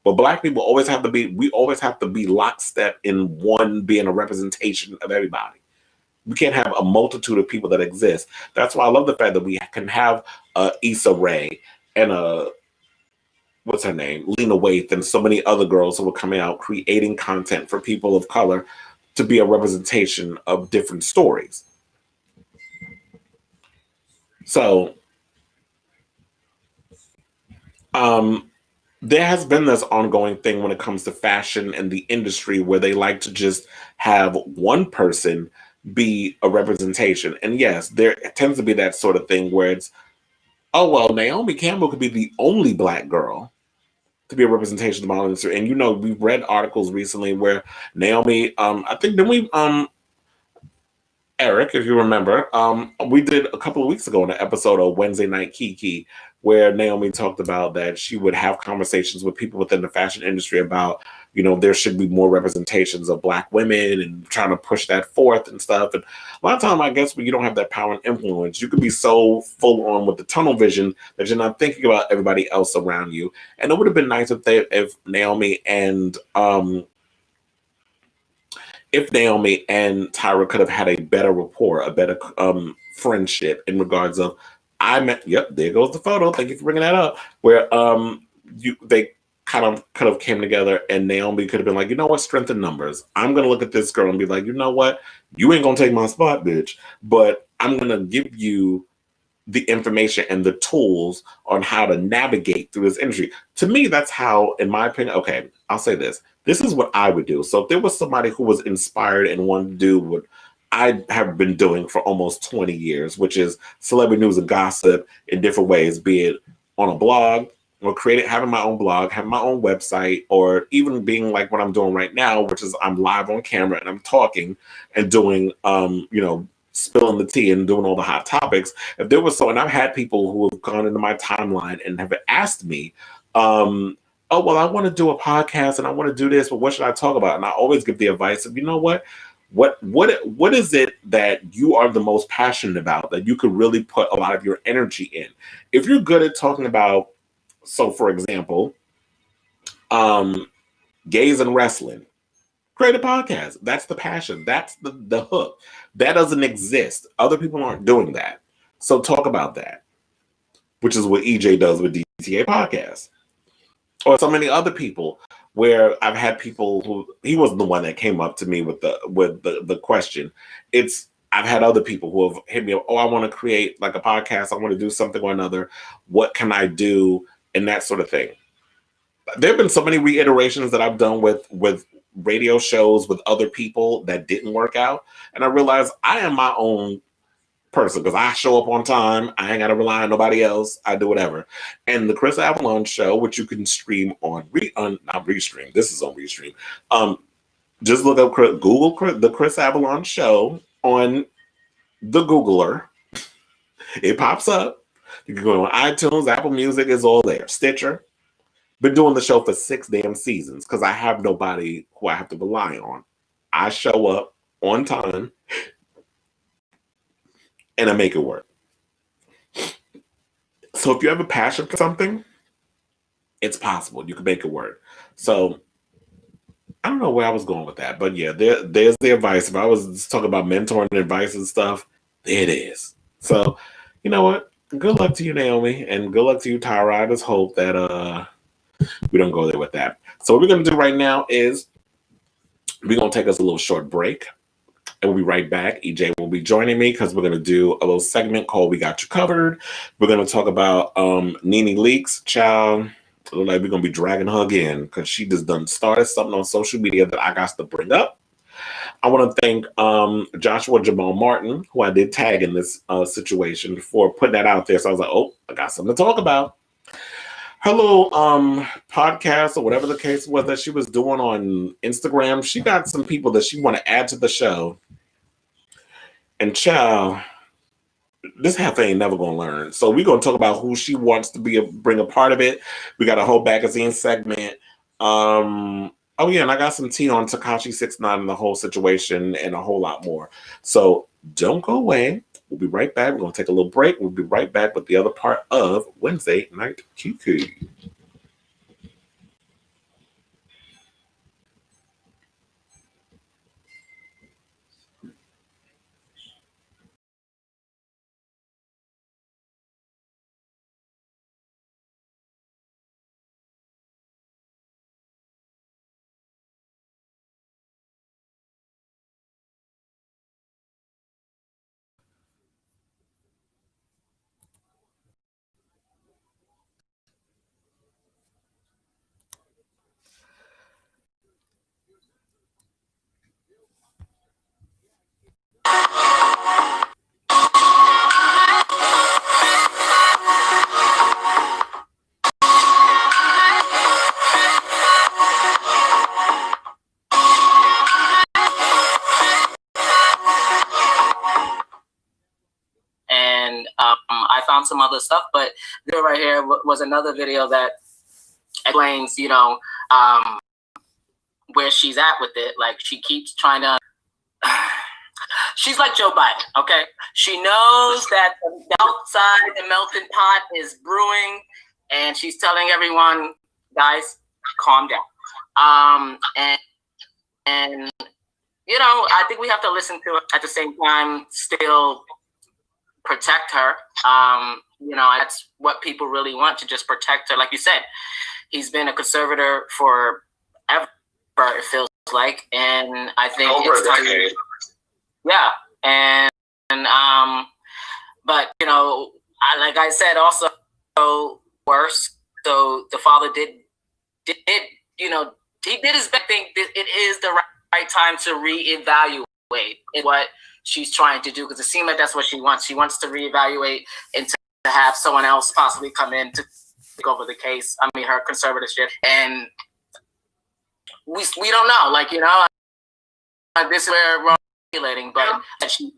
But Black people always have to be, we always have to be lockstep in one being a representation of everybody. We can't have a multitude of people that exist. That's why I love the fact that we can have Issa Rae and what's her name? Lena Waithe and so many other girls who are coming out creating content for people of color to be a representation of different stories. So, there has been this ongoing thing when it comes to fashion and the industry where they like to just have one person be a representation. And yes, there tends to be that sort of thing where it's, oh, well, Naomi Campbell could be the only Black girl to be a representation of the model industry. And, you know, we've read articles recently where Naomi, I think, then we, Eric, if you remember, we did a couple of weeks ago in an episode of Wednesday Night Kiki, where Naomi talked about that she would have conversations with people within the fashion industry about, you know, there should be more representations of Black women and trying to push that forth and stuff. And a lot of time, I guess, when you don't have that power and influence, you could be so full on with the tunnel vision that you're not thinking about everybody else around you. And it would have been nice if Naomi and Tyra could have had a better rapport, a better friendship in regards of, yep, there goes the photo. Thank you for bringing that up. Where they kind of could have came together and Naomi could have been like, you know what, strength in numbers. I'm going to look at this girl and be like, you know what, you ain't going to take my spot, bitch. But I'm going to give you the information and the tools on how to navigate through this industry. To me, that's how, in my opinion, okay, I'll say this. This is what I would do. So if there was somebody who was inspired and wanted to do what I have been doing for almost 20 years, which is celebrity news and gossip in different ways, be it on a blog or having my own blog, having my own website, or even being like what I'm doing right now, which is I'm live on camera and I'm talking and doing, spilling the tea and doing all the hot topics. If there was and I've had people who have gone into my timeline and have asked me, oh, well, I want to do a podcast and I want to do this, but what should I talk about? And I always give the advice of, you know what? What is it that you are the most passionate about that you could really put a lot of your energy in? If you're good at talking about, so for example, gays and wrestling, create a podcast. That's the passion. That's the hook. That doesn't exist. Other people aren't doing that. So talk about that, which is what EJ does with DTA Podcast. Or so many other people where I've had people who, he wasn't the one that came up to me with the question. I've had other people who have hit me up, oh, I want to create like a podcast. I want to do something or another. What can I do? And that sort of thing. There have been so many reiterations that I've done with radio shows with other people that didn't work out. And I realized I am my own person because I show up on time. I ain't got to rely on nobody else. I do whatever. And the Kris Avalon show, which you can stream on, not Restream. This is on Restream. Just look up, Google the Kris Avalon show on the Googler. It pops up. You can go on iTunes, Apple Music is all there. Stitcher. Been doing the show for 6 damn seasons because I have nobody who I have to rely on. I show up on time and I make it work. So if you have a passion for something, it's possible. You can make it work. So I don't know where I was going with that, but yeah, there's the advice. If I was talking about mentoring and advice and stuff, there it is. So you know what? Good luck to you, Naomi, and good luck to you, Tyra. I just hope that we don't go there with that. So what we're going to do right now is we're going to take us a little short break. And we'll be right back. EJ will be joining me because we're going to do a little segment called We Got You Covered. We're going to talk about NeNe leaks. Child, it looks like we're going to be dragging her again because she just done started something on social media that I got to bring up. I want to thank Joshua Jamal Martin, who I did tag in this situation, for putting that out there. So I was like, oh, I got something to talk about. Her little podcast or whatever the case was that she was doing on Instagram, she got some people that she want to add to the show. And child, this heifer ain't never gonna learn. So we're gonna talk about who she wants to bring a part of it. We got a whole magazine segment. Oh yeah, and I got some tea on Tekashi 6ix9ine and the whole situation and a whole lot more. So don't go away. We'll be right back. We're gonna take a little break. We'll be right back with the other part of Wednesday Night QQ. I found some other stuff, but this right here was another video that explains, where she's at with it. Like, she keeps trying to. She's like Joe Biden, okay? She knows that outside the melting pot is brewing, and she's telling everyone, guys, calm down. And I think we have to listen to it at the same time, still protect her. That's what people really want, to just protect her. Like you said, he's been a conservator forever, it feels like, and I think it's time. Yeah, but like I said, also worse. So the father did he did his best. I think it is the right time to reevaluate what she's trying to do, because it seems like that's what she wants. She wants to reevaluate and to have someone else possibly come in to take over the case. I mean, her conservatorship, and we don't know. This is where we're regulating, but she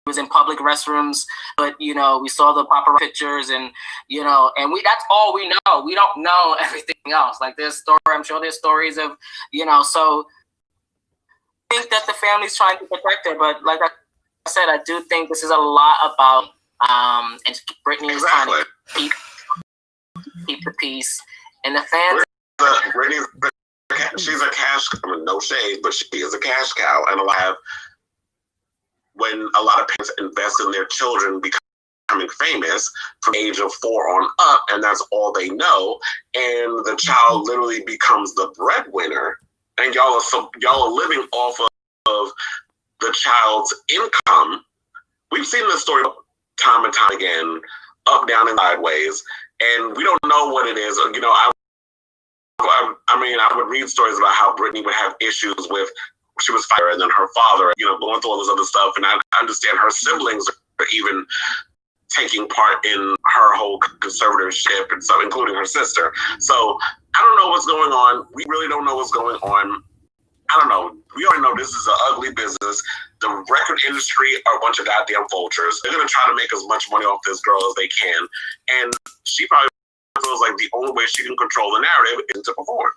was in public restrooms, but we saw the paparazzi pictures, and that's all we know. We don't know everything else. Like, I'm sure there's stories of so I think that the family's trying to protect her, but like I said, I do think this is a lot about and Britney is trying to keep the peace, and the fans. Britney, she's a cash. No shade, but she is a cash cow, and when a lot of parents invest in their children becoming famous from the age of 4 on up, and that's all they know, and the child literally becomes the breadwinner, and y'all are living off of the child's income. We've seen this story time and time again, up, down, and sideways, and we don't know what it is. I would read stories about how Britney would have issues with, she was fired, and then her father, going through all this other stuff. And I understand her siblings are even taking part in her whole conservatorship, and so, including her sister. So I don't know what's going on. We really don't know what's going on. I don't know. We already know this is an ugly business. The record industry are a bunch of goddamn vultures. They're going to try to make as much money off this girl as they can. And she probably feels like the only way she can control the narrative is to perform.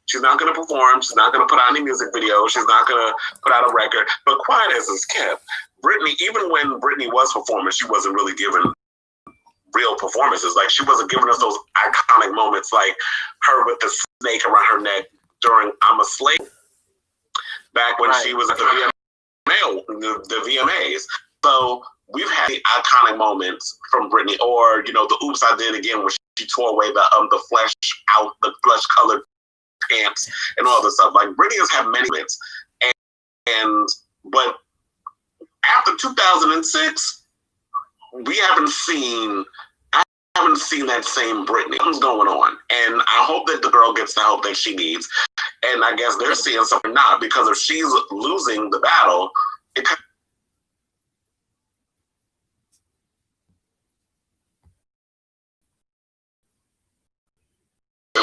She's not going to perform. She's not going to put out any music videos. She's not going to put out a record. But quiet as it's kept, Britney, even when Britney was performing, she wasn't really giving real performances. Like, she wasn't giving us those iconic moments, like her with the snake around her neck during "I'm a Slave," back when she was at the VMAs. So we've had the iconic moments from Britney, or the "Oops, I Did Again," where she tore away the flesh colored pants and all this stuff. Like, Britney has had many moments, but after 2006, I haven't seen that same Britney. Something's going on, and I hope that the girl gets the help that she needs. And I guess they're seeing something now, because if she's losing the battle,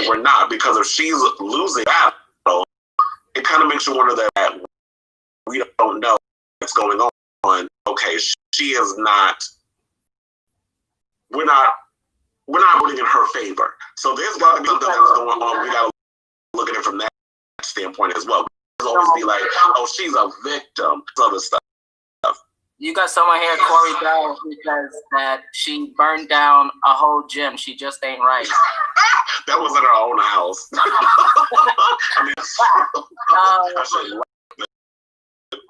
we're not, because if she's losing battle, it kind of makes you wonder that we don't know what's going on. Okay, she is not. We're not voting in her favor. So there's got to be something that's going on. We got to look at it from that standpoint as well. There's always be like, oh, she's a victim. Other stuff. You got someone here, Corey Bell, who says that she burned down a whole gym. She just ain't right. That was in her own house. I mean,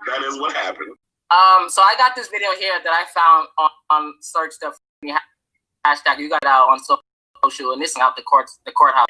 that is what happened. So I got this video here that I found on Search the hashtag. You got it out on social, and this is out the courthouse.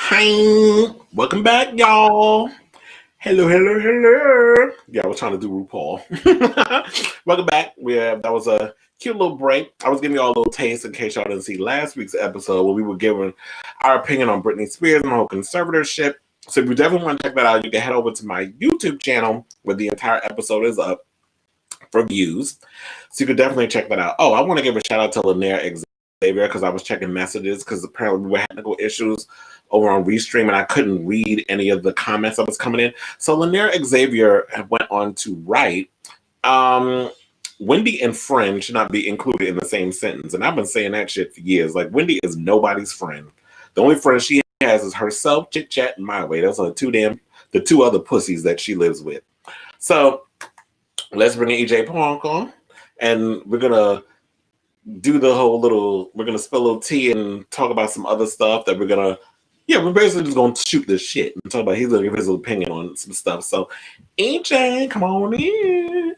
Hi, welcome back, y'all. Hello. Yeah, I was trying to do RuPaul. Welcome back. That was a cute little break. I was giving y'all a little taste in case y'all didn't see last week's episode where we were giving our opinion on Britney Spears and the whole conservatorship. So if you definitely want to check that out, you can head over to my YouTube channel where the entire episode is up for views. So you can definitely check that out. Oh, I want to give a shout out to Lanier Xavier because I was checking messages because apparently we were having technical issues over on Restream and I couldn't read any of the comments that was coming in. So Lanier Xavier went on to write, Wendy and friend should not be included in the same sentence. And I've been saying that shit for years. Like, Wendy is nobody's friend. The only friend she has is herself, Chit Chat, and My Way. Those are the two other pussies that she lives with. So let's bring EJ Punk on and we're gonna do the whole we're gonna spill a little tea and talk about some other stuff that we're basically just gonna shoot this shit and talk about. He's gonna give his opinion on some stuff. So, EJ, come on in.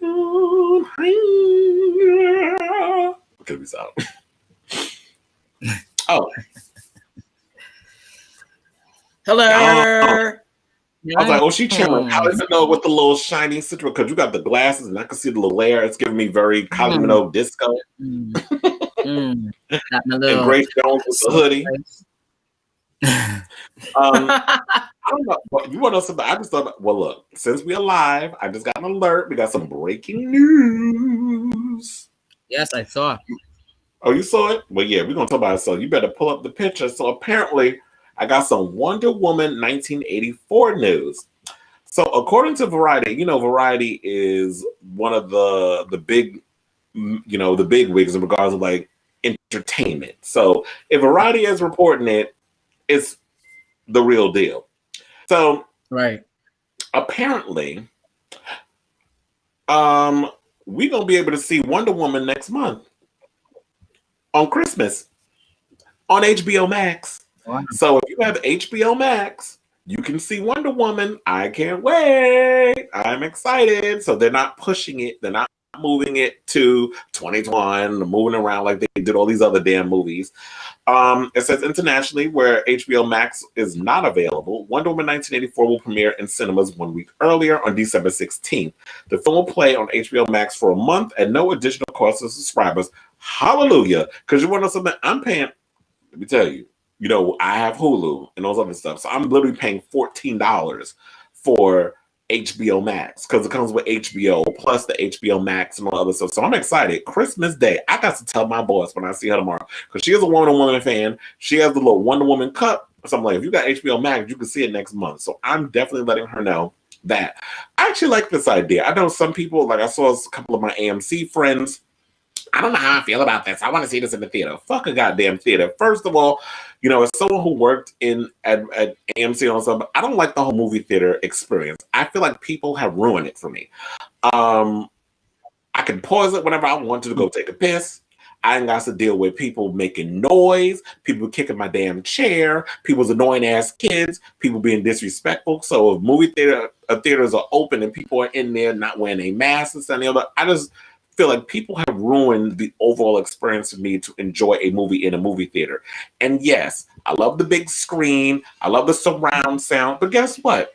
Okay, we out. Oh, hello. I was like, oh, she chilling. How does it know with the little shiny situation? Because you got the glasses and I can see the little layer. It's giving me very Kylie Minogue disco. Got my And little Grace Jones with the hoodie. I don't know. But you want to know something? I just thought, well, look, since we're live, I just got an alert. We got some breaking news. Yes, I saw it. Oh, you saw it? Well, yeah, we're going to talk about it. So you better pull up the picture. So apparently, I got some Wonder Woman 1984 news. So according to Variety, Variety is one of the big, the big wigs in regards to like entertainment. So if Variety is reporting it, it's the real deal. So right. Apparently, we're gonna be able to see Wonder Woman next month on Christmas on HBO Max. Wow. So if you have HBO Max, you can see Wonder Woman. I can't wait. I'm excited. So they're not pushing it. They're not moving it to 2021, moving around like they did all these other damn movies. It says internationally, where HBO Max is not available, Wonder Woman 1984 will premiere in cinemas 1 week earlier on December 16th. The film will play on HBO Max for a month at no additional cost to subscribers. Hallelujah. Because you want to know something? I'm paying, let me tell you, I have Hulu and those other stuff. So I'm literally paying $14 for HBO Max because it comes with HBO plus the HBO Max and all other stuff. So I'm excited. Christmas Day, I got to tell my boss when I see her tomorrow because she is a Wonder Woman fan. She has the little Wonder Woman cup. So I'm like, if you got HBO Max, you can see it next month. So I'm definitely letting her know that. I actually like this idea. I know some people, like I saw a couple of my AMC friends. I don't know how I feel about this. I want to see this in the theater. Fuck a goddamn theater. First of all, as someone who worked at AMC on something, I don't like the whole movie theater experience. I feel like people have ruined it for me. I can pause it whenever I want to go take a piss. I ain't got to deal with people making noise, people kicking my damn chair, people's annoying ass kids, people being disrespectful. So if theaters are open and people are in there not wearing a mask and something else, I just feel like people have ruined the overall experience for me to enjoy a movie in a movie theater. And yes, I love the big screen, I love the surround sound, but guess what?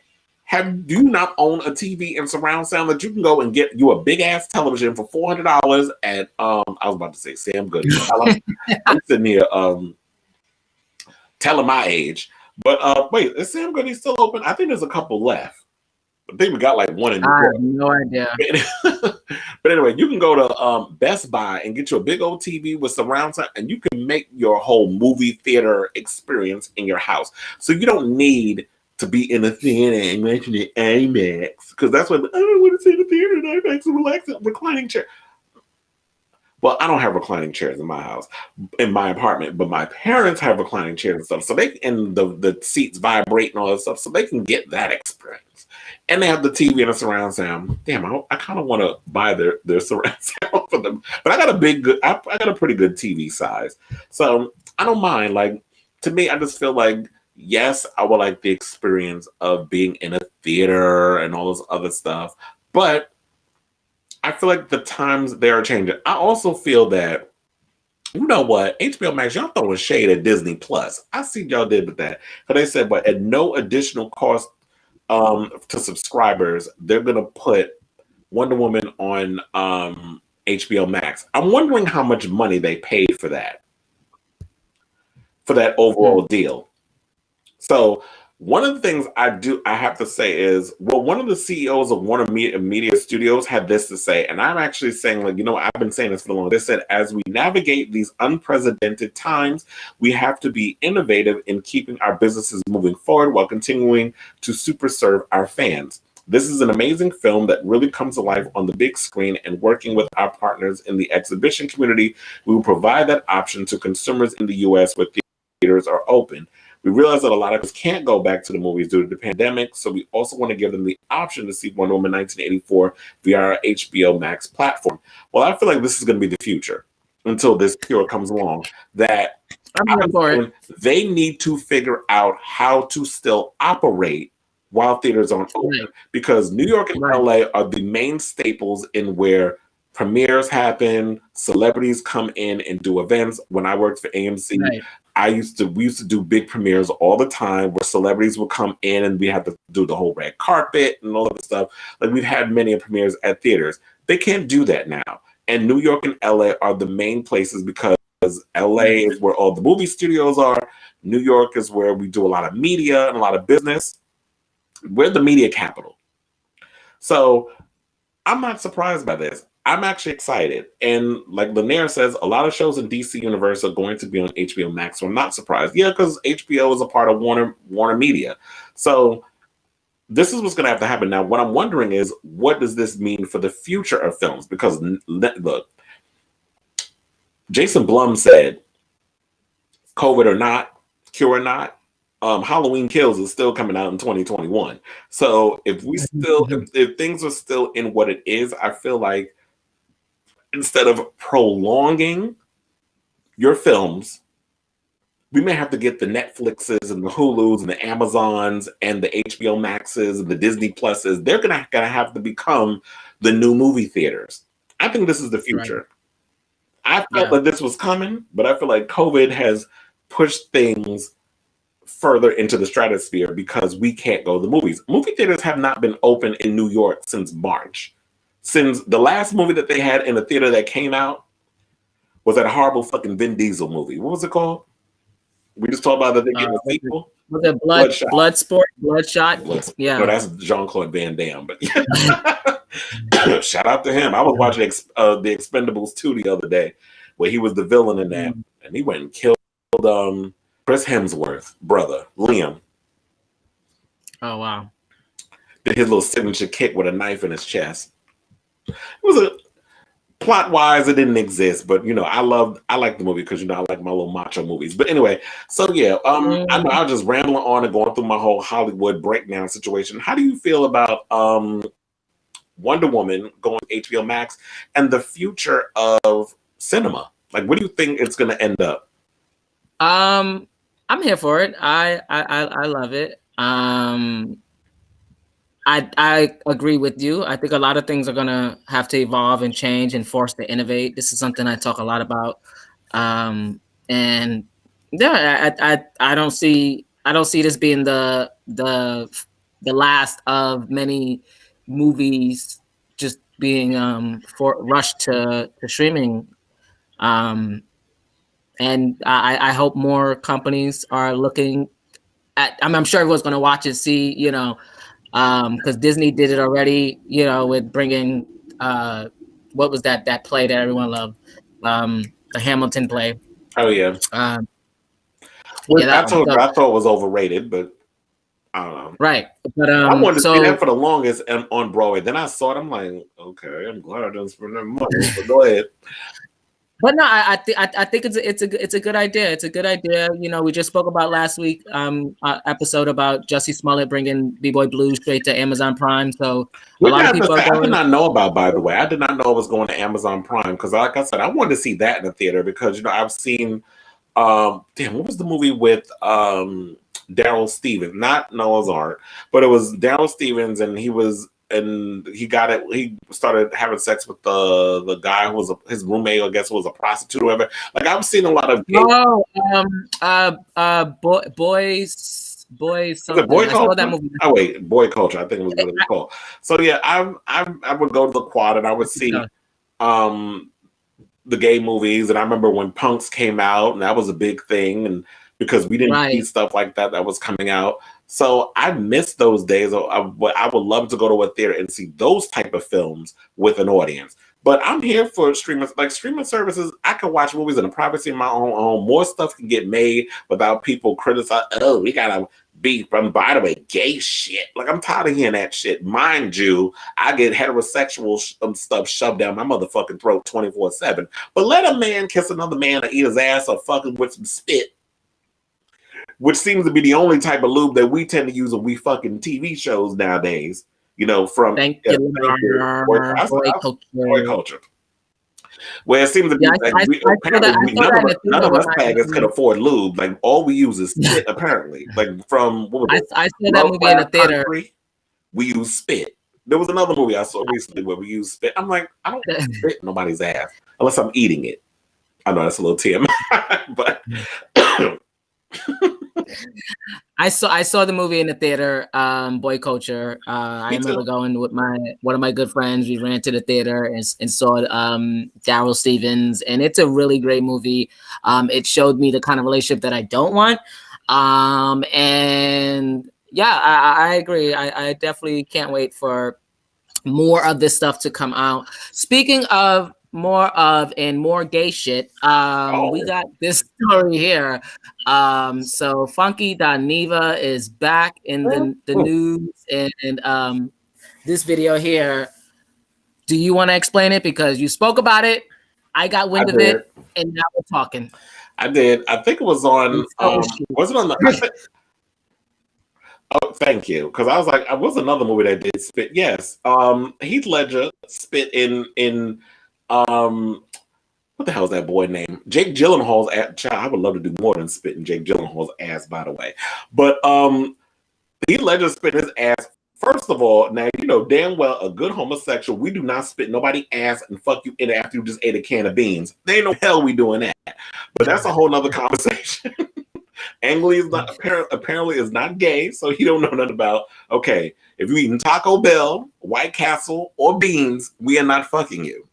Do you not own a TV and surround sound that you can go and get you a big ass television for $400 at I was about to say Sam Goody. I'm sitting here telling my age. But wait, is Sam Goody still open? I think there's a couple left. I think we got like one in New York. I have no idea. But anyway, you can go to Best Buy and get you a big old TV with surround sound, and you can make your whole movie theater experience in your house. So you don't need to be in a theater and mention the IMAX, because that's what I don't want to see the theater and IMAX and relax reclining chair. Well, I don't have reclining chairs in my house, in my apartment, but my parents have reclining chairs and stuff. So the seats vibrate and all that stuff, so they can get that experience. And they have the TV and the surround sound. Damn, I kind of want to buy their surround sound for them. But I got I got a pretty good TV size, so I don't mind. Like, to me, I just feel like, yes, I would like the experience of being in a theater and all this other stuff, but I feel like the times they are changing. I also feel that, you know what, HBO Max, y'all throwing shade at Disney Plus. I see y'all did with that. But they said, but at no additional cost to subscribers, they're going to put Wonder Woman on HBO Max. I'm wondering how much money they paid for that overall deal. So one of the things I have to say is, well, one of the CEOs of Warner Media Studios had this to say, and I'm actually saying, like, you know, I've been saying this for long. They said, as we navigate these unprecedented times, we have to be innovative in keeping our businesses moving forward while continuing to super serve our fans. This is an amazing film that really comes to life on the big screen, and working with our partners in the exhibition community, we will provide that option to consumers in the U.S. where theaters are open. We realize that a lot of us can't go back to the movies due to the pandemic, so we also want to give them the option to see Wonder Woman 1984 via our HBO Max platform. Well, I feel like this is going to be the future until this cure comes along, that they need to figure out how to still operate while theaters aren't open, because New York and LA are the main staples in where premieres happen, celebrities come in and do events. When I worked for AMC, we used to do big premieres all the time where celebrities would come in and we had to do the whole red carpet and all of the stuff. Like, we've had many premieres at theaters. They can't do that now. And New York and LA are the main places, because LA is where all the movie studios are. New York is where we do a lot of media and a lot of business. We're the media capital. So I'm not surprised by this. I'm actually excited. And like Lanier says, a lot of shows in DC Universe are going to be on HBO Max. So I'm not surprised. Yeah, because HBO is a part of Warner Media. So this is what's going to have to happen. Now, what I'm wondering is, what does this mean for the future of films? Because look, Jason Blum said, COVID or not, cure or not, Halloween Kills is still coming out in 2021. So if things are still in what it is, I feel like instead of prolonging your films, we may have to get the Netflixes and the Hulus and the Amazons and the HBO Maxes and the Disney Pluses. They're gonna have to become the new movie theaters. I think this is the future. I felt like this was coming, but I feel like COVID has pushed things further into the stratosphere because we can't go to the movies. Movie theaters have not been open in New York since March. Since the last movie that they had in a theater that came out was that horrible fucking Vin Diesel movie. What was it called? We just talked about that they're getting a sequel. Was it Bloodshot? Yeah. No, that's Jean-Claude Van Damme. But shout out to him. I was watching The Expendables 2 the other day, where he was the villain in that, and he went and killed Chris Hemsworth, brother, Liam. Oh, wow. Did his little signature kick with a knife in his chest. It was a plot-wise, it didn't exist, but you know, I like the movie because you know I like my little macho movies. But anyway, so yeah, I know I was just rambling on and going through my whole Hollywood breakdown situation. How do you feel about Wonder Woman going to HBO Max and the future of cinema? Like, what do you think it's gonna end up? I'm here for it. I love it. I agree with you. I think a lot of things are gonna have to evolve and change and force to innovate. This is something I talk a lot about. And yeah, I don't see this being the last of many movies just being rushed to streaming. And I hope more companies are looking at. I'm sure everyone's going to watch and see, because Disney did it already, with bringing what was that play that everyone loved, the Hamilton play. Oh yeah. Yeah, I thought it was overrated, but I don't know. Right, but I wanted to see that for the longest on Broadway. Then I saw it. I'm like, okay, I'm glad I didn't spend that money. But go ahead. But no, I think it's a good idea. It's a good idea. We just spoke about last week episode about Jussie Smollett bringing B-Boy Blues straight to Amazon Prime. So a lot of people are going. I did not know about. By the way, I did not know it was going to Amazon Prime because, like I said, I wanted to see that in the theater because I've seen. What was the movie with Daryl Stevens? Not Noah's Ark, but it was Daryl Stevens, and he got it. He started having sex with the guy who was his roommate, I guess, was a prostitute or whatever. Like I've seen a lot of boys. Boy Culture? That movie. Oh wait, Boy Culture. I think it was what it was called. So yeah, I would go to the quad and I would see the gay movies, and I remember when Punks came out, and that was a big thing, and because we didn't see stuff like that was coming out. So I miss those days. I would love to go to a theater and see those type of films with an audience. But I'm here for streaming services. I can watch movies in the privacy of my own home. More stuff can get made without people criticizing. Oh, we gotta be from, by the way, gay shit. Like I'm tired of hearing that shit. Mind you, I get heterosexual stuff shoved down my motherfucking throat 24/7. But let a man kiss another man or eat his ass or fucking with some spit, which seems to be the only type of lube that we tend to use when we fucking TV shows nowadays. From Boy Culture. Where it seems to be none of us faggots could afford lube. Like all we use is spit, apparently. Like from what was it? I saw that movie in the theater. We use spit. There was another movie I saw recently where we use spit. I'm like, I don't spit nobody's ass unless I'm eating it. I know that's a little TMI, but I saw the movie in the theater, Boy Culture. I remember going with one of my good friends. We ran to the theater and saw Daryl Stevens, and it's a really great movie. It showed me the kind of relationship that I don't want. And yeah, I agree. I definitely can't wait for more of this stuff to come out. Speaking of more gay shit, we got this story here. So Funky Dineva is back in the news, and this video here, do you want to explain it? Because you spoke about it, I got wind of it, and now we're talking. I did. I think it was on was it on the Oh, thank you. Because I was like, I was another movie that did spit. Yes. Heath Ledger spit in what the hell is that boy name? Jake Gyllenhaal's ass. Child, I would love to do more than spit in Jake Gyllenhaal's ass, by the way. But Heath Ledger spit his ass. First of all, now you know damn well a good homosexual, we do not spit nobody ass and fuck you in after you just ate a can of beans. There ain't no hell we doing that. But that's a whole nother conversation. Angley is not apparently is not gay, so he don't know nothing about. Okay, if you eating Taco Bell, White Castle, or beans, we are not fucking you.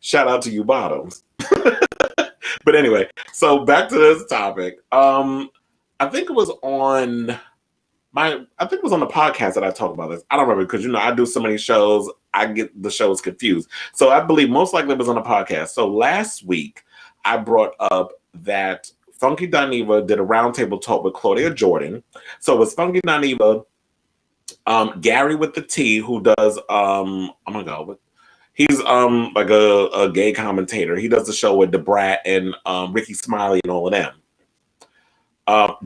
Shout out to you bottoms. But anyway, so back to this topic. I think it was on the podcast that I talked about this. I don't remember because I do so many shows, I get the shows confused. So I believe most likely it was on a podcast. So last week I brought up that Funky Dineva did a roundtable talk with Claudia Jordan. So it was Funky Dineva, Gary with the T, who does oh my god, he's like a gay commentator. He does the show with DeBrat and Ricky Smiley and all of them.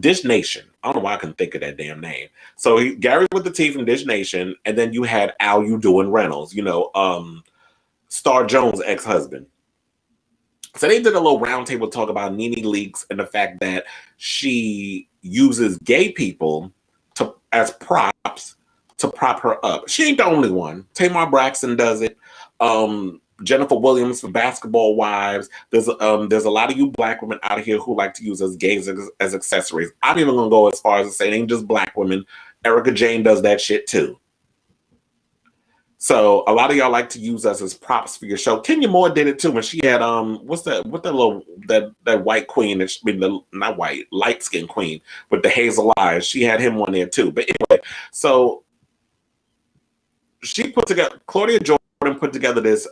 Dish Nation. I don't know why I couldn't think of that damn name. So Gary with the T from Dish Nation, and then you had Al You Doing Reynolds, Star Jones' ex-husband. So they did a little roundtable talk about NeNe Leakes and the fact that she uses gay people as props to prop her up. She ain't the only one. Tamar Braxton does it. Jennifer Williams for Basketball Wives. There's a lot of you black women out here who like to use as gays as accessories. I'm even gonna go as far as to say it ain't just black women. Erica Jane does that shit too. So a lot of y'all like to use us as props for your show. Kenya Moore did it too when she had what that white queen not white, light skinned queen with the hazel eyes. She had him on there too. But anyway, so she put together, Claudia Jordan put together this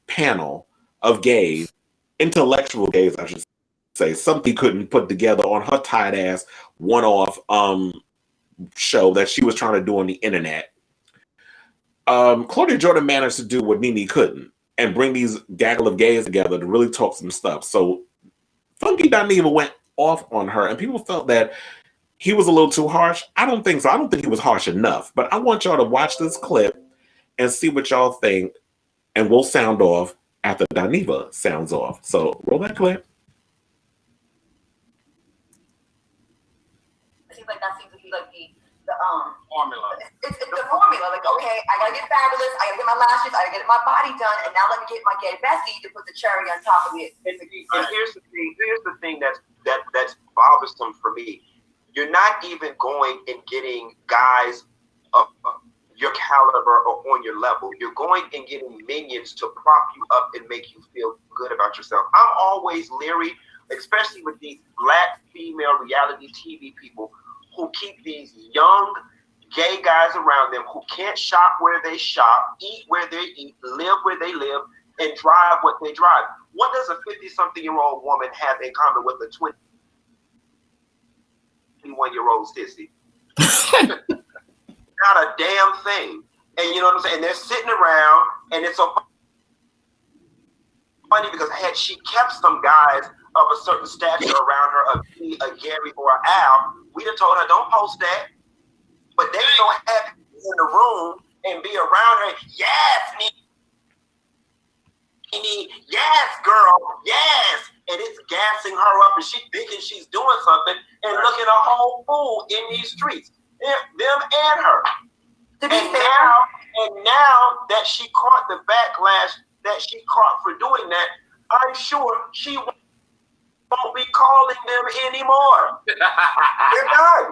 panel of gays, intellectual gays, I should say, something couldn't put together on her tight ass one-off show that she was trying to do on the internet. Claudia Jordan managed to do what NeNe couldn't and bring these gaggle of gays together to really talk some stuff. So Funky Dineva went off on her and people felt that he was a little too harsh. I don't think so. I don't think he was harsh enough, but I want y'all to watch this clip and see what y'all think, and we'll sound off after Dineva sounds off. So roll that clip. It seems like that seems to be like the formula. It's the formula. Like, okay, I gotta get fabulous, I gotta get my lashes, I gotta get my body done, and now let me get my gay bestie to put the cherry on top of it. And here's the thing that's bothersome for me. You're not even going and getting guys of your caliber or on your level. You're going and getting minions to prop you up and make you feel good about yourself. I'm always leery, especially with these black female reality TV people who keep these young gay guys around them who can't shop where they shop, eat where they eat, live where they live, and drive what they drive. What does a 50-something-year-old woman have in common with a 21-year-old sissy? Not a damn thing. And you know what I'm saying? And they're sitting around, and it's so funny because had she kept some guys of a certain stature around her, a Gary or an Al, we'd have told her, don't post that. But they so happy in the room and be around her. Yes, NeNe, yes, girl, yes. And it's gassing her up, and she thinking she's doing something, and looking a whole fool in these streets. Them and her. And now that she caught the backlash that she caught for doing that, I'm sure she won't be calling them anymore. They're done.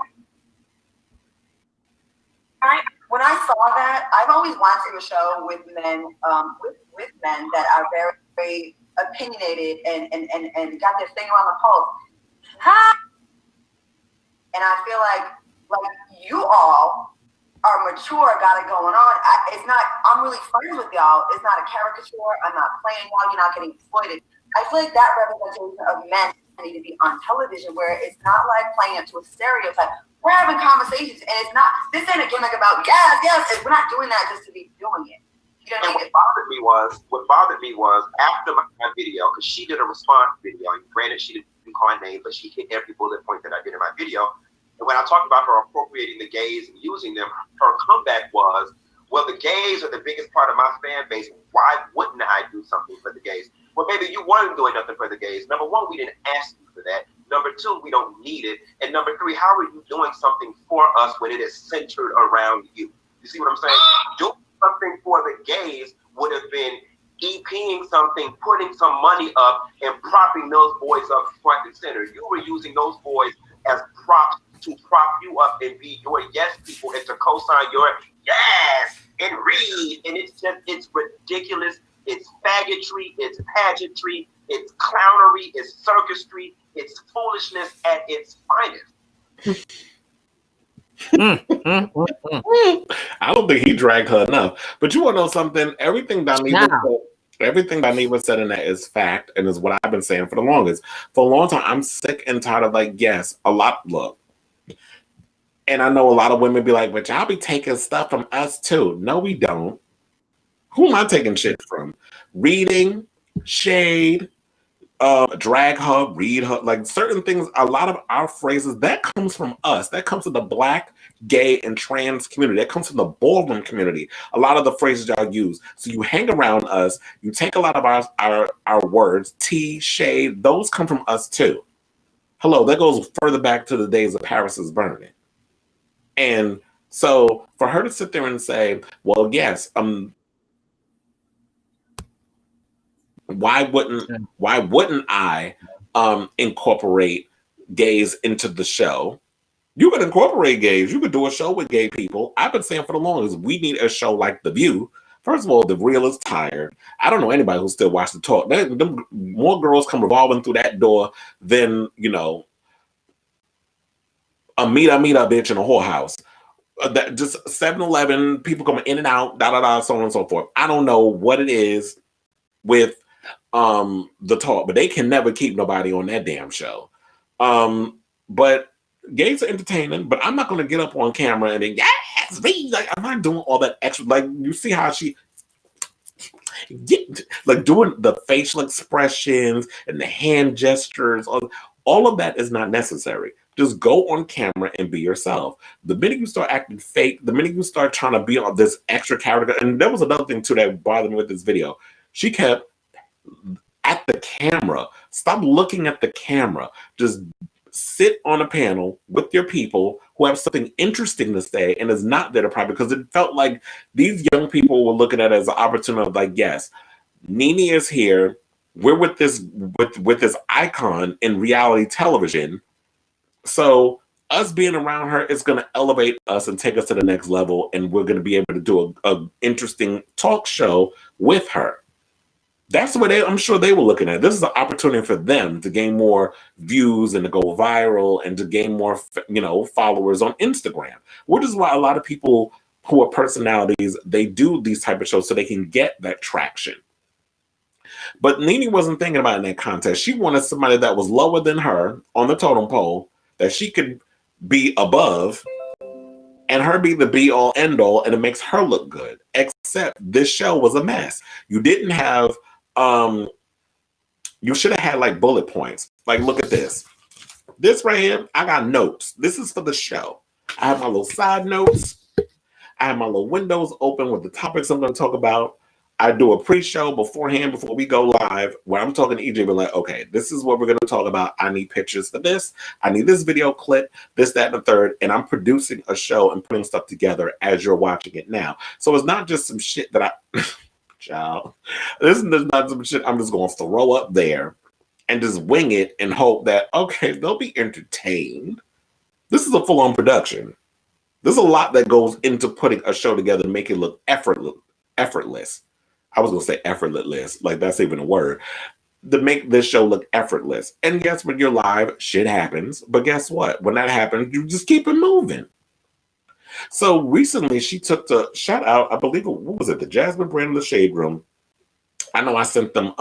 When I saw that, I've always wanted to do a show with men, with men that are very, very opinionated and got their finger on the pulse. And I feel like you all are mature, got it going on. I'm really friends with y'all. It's not a caricature. I'm not playing y'all. You're not getting exploited. I feel like that representation of men need to be on television where it's not like playing it to a stereotype. We're having conversations and it's not, this ain't a gimmick about yes. We're not doing that just to be doing it. You know what bothered me was after my video, because she did a response video, and granted she didn't call my name, but she hit every bullet point that I did in my video. And when I talked about her appropriating the gays and using them, her comeback was, well, the gays are the biggest part of my fan base. Why wouldn't I do something for the gays? Well, baby, you weren't doing nothing for the gays. Number one, we didn't ask you for that. Number two, we don't need it. And number three, how are you doing something for us when it is centered around you? You see what I'm saying? Doing something for the gays would have been EPing something, putting some money up, and propping those boys up front and center. You were using those boys as props to prop you up and be your yes people and to co-sign your yes and read. And it's ridiculous. It's faggotry. It's pageantry. It's clownery. It's circusry. It's foolishness at its finest. I don't think he dragged her enough. But you want to know something? Everything Dineva said in that is fact and is what I've been saying for the longest. For a long time, I'm sick and tired of look. And I know a lot of women be like, but y'all be taking stuff from us too. No, we don't. Who am I taking shit from? Reading, shade, drag her, read her, like certain things. A lot of our phrases that comes from us. That comes from the Black, gay, and trans community. That comes from the ballroom community. A lot of the phrases y'all use. So you hang around us. You take a lot of our words, tea, shade. Those come from us too. Hello, that goes further back to the days of Paris is Burning. And so for her to sit there and say, "Well, yes, why wouldn't I incorporate gays into the show?" You could incorporate gays. You could do a show with gay people. I've been saying for the longest, we need a show like The View. First of all, The Real is tired. I don't know anybody who still watches The Talk. More girls come revolving through that door than, a meet up bitch in a whorehouse. That just 7-Eleven, people coming in and out, so on and so forth. I don't know what it is with The Talk, but they can never keep nobody on that damn show. But gays are entertaining, but I'm not going to get up on camera and then, yes, me. Like, I'm not doing all that extra. Like, you see how she doing the facial expressions and the hand gestures. All of that is not necessary. Just go on camera and be yourself. The minute you start acting fake, the minute you start trying to be on this extra character, and there was another thing too that bothered me with this video. She kept at the camera. Stop looking at the camera. Just sit on a panel with your people who have something interesting to say and is not there to private, because it felt like these young people were looking at it as an opportunity of like, yes, NeNe is here. We're with this icon in reality television. So us being around her is going to elevate us and take us to the next level, and we're going to be able to do a interesting talk show with her. That's what I'm sure they were looking at. This is an opportunity for them to gain more views and to go viral and to gain more, followers on Instagram, which is why a lot of people who are personalities, they do these type of shows so they can get that traction. But NeNe wasn't thinking about it in that contest. She wanted somebody that was lower than her on the totem pole, that she could be above, and her be the be all end all, and it makes her look good. Except this show was a mess. You didn't have, you should have had like bullet points. Like, look at this. This right here, I got notes. This is for the show. I have my little side notes. I have my little windows open with the topics I'm going to talk about. I do a pre-show beforehand before we go live where I'm talking to EJ. We're like, okay, this is what we're going to talk about. I need pictures for this. I need this video clip, this, that, and the third. And I'm producing a show and putting stuff together as you're watching it now. So it's not just some shit that child, this is not some shit I'm just going to throw up there and just wing it and hope that, okay, they'll be entertained. This is a full-on production. There's a lot that goes into putting a show together to make it look effortless. I was going to say effortless, like that's even a word, to make this show look effortless. And guess when you're live, shit happens. But guess what? When that happens, you just keep it moving. So recently she took the shout out, I believe, what was it? The Jasmine brand in the Shade Room. I know I sent them,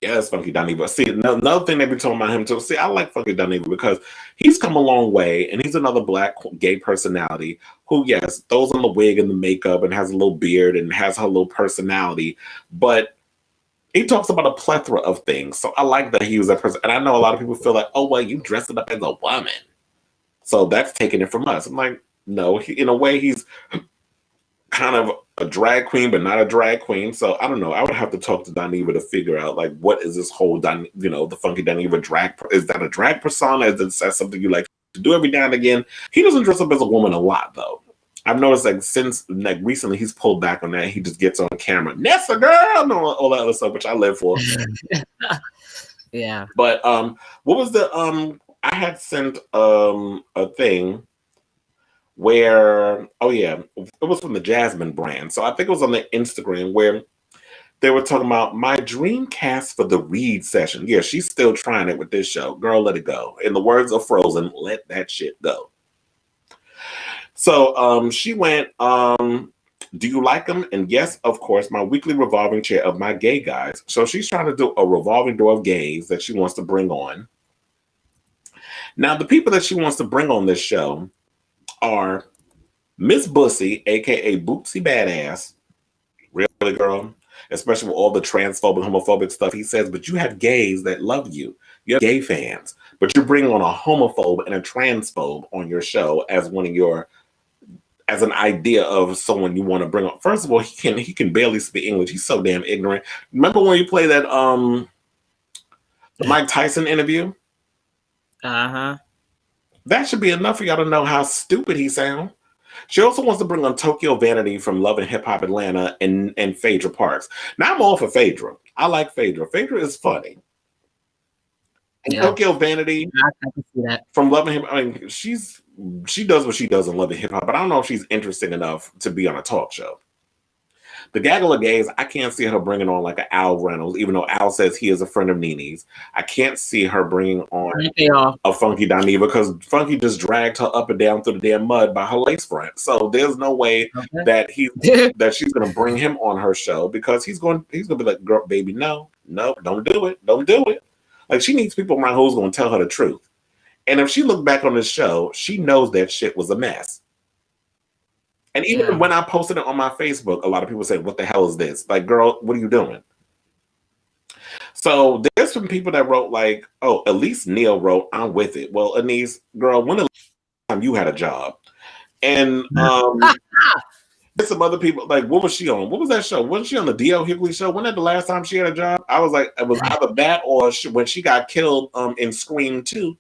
yes, Funky Dineva. See, another thing they be talking about him too. See, I like Funky Dineva because he's come a long way, and he's another Black gay personality who, yes, throws on the wig and the makeup and has a little beard and has her little personality, but he talks about a plethora of things. So I like that he was that person. And I know a lot of people feel like, oh, well, you dressed it up as a woman, so that's taking it from us. I'm like, no, in a way, he's kind of a drag queen, but not a drag queen. So I don't know. I would have to talk to Dineva to figure out, like, what is this whole, the Funky Dineva drag? Is that a drag persona? Is that something you like to do every now and again? He doesn't dress up as a woman a lot, though. I've noticed, like, since recently, he's pulled back on that. He just gets on camera, Nessa girl, no, all that other stuff, which I live for. Yeah. But what was the I had sent a thing where, oh yeah, it was from the Jasmine brand. So I think it was on the Instagram where they were talking about my dream cast for the Read session. Yeah, she's still trying it with this show. Girl, let it go. In the words of Frozen, let that shit go. So she went, do you like them? And yes, of course, my weekly revolving chair of my gay guys. So she's trying to do a revolving door of gays that she wants to bring on. Now, the people that she wants to bring on this show are Miss Bussy, aka Bootsy Badass. Really, girl? especially with all the transphobic, homophobic stuff he says. But you have gays that love you. You have gay fans, but you're bringing on a homophobe and a transphobe on your show as one of your, as an idea of someone you want to bring up. First of all, he can barely speak English. He's so damn ignorant. Remember when you play that Mike Tyson interview? That should be enough for y'all to know how stupid he sounds. She also wants to bring on Tokyo Vanity from Love and Hip Hop Atlanta and Phaedra Parks. Now I'm all for Phaedra. I like Phaedra. Phaedra is funny. And Tokyo Vanity I can see that. from Love and Hip Hop, I mean, she does what she does in Love and Hip Hop, but I don't know if she's interesting enough to be on a talk show. The gaggle of gays, I can't see her bringing on like an Al Reynolds, even though Al says he is a friend of NeNe's. I can't see her bringing on a Funky Dineva because Funky just dragged her up and down through the damn mud by her lace front. So there's no way that that she's going to bring him on her show because he's going to be like, girl, baby, no, don't do it. Don't do it. Like, she needs people around who's going to tell her the truth. And if she looked back on this show, she knows that shit was a mess. And even when I posted it on my Facebook, a lot of people say, what the hell is this? Like, girl, what are you doing? So there's some people that wrote like, oh, at least Neil wrote, I'm with it. Well, Anise, girl, when the last time you had a job? And there's some other people, like, what was she on? What was that show? Wasn't she on the D.L. Hughley show? Wasn't that the last time she had a job? I was like, it was either that or when she got killed in Scream 2.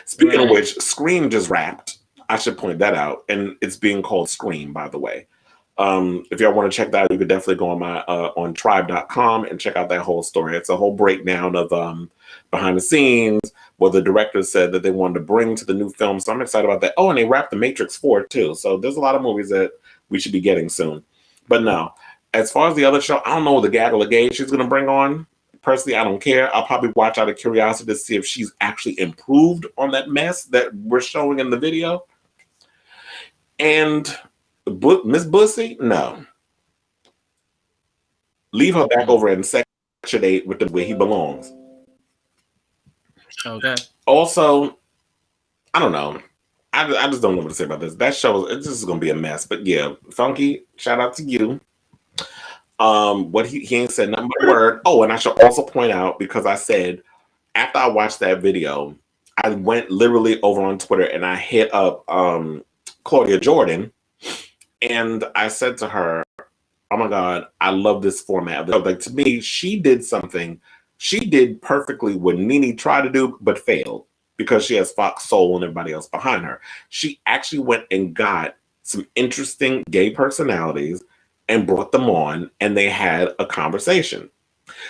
Speaking of which, Scream just wrapped. I should point that out, and it's being called Scream, by the way. If y'all want to check that out, you could definitely go on my on tribe.com and check out that whole story. It's a whole breakdown of behind the scenes, what the director said that they wanted to bring to the new film. So I'm excited about that. Oh, and they wrapped The Matrix 4 too. So there's a lot of movies that we should be getting soon. But no, as far as the other show, I don't know what the gaggle of gays she's going to bring on. Personally, I don't care. I'll probably watch out of curiosity to see if she's actually improved on that mess that we're showing in the video. And Miss Bussy, no. Leave her back over in Section 8 with where he belongs. Okay. Also, I don't know. I just don't know what to say about this. That show, it's just going to be a mess. But yeah, Funky, shout out to you. What he ain't said nothing but a word. Oh, and I should also point out, because I said, after I watched that video, I went literally over on Twitter and I hit up Claudia Jordan, and I said to her, oh my God, I love this format. Like, to me, she did something. She did perfectly what NeNe tried to do, but failed because she has Fox Soul and everybody else behind her. She actually went and got some interesting gay personalities and brought them on, and they had a conversation.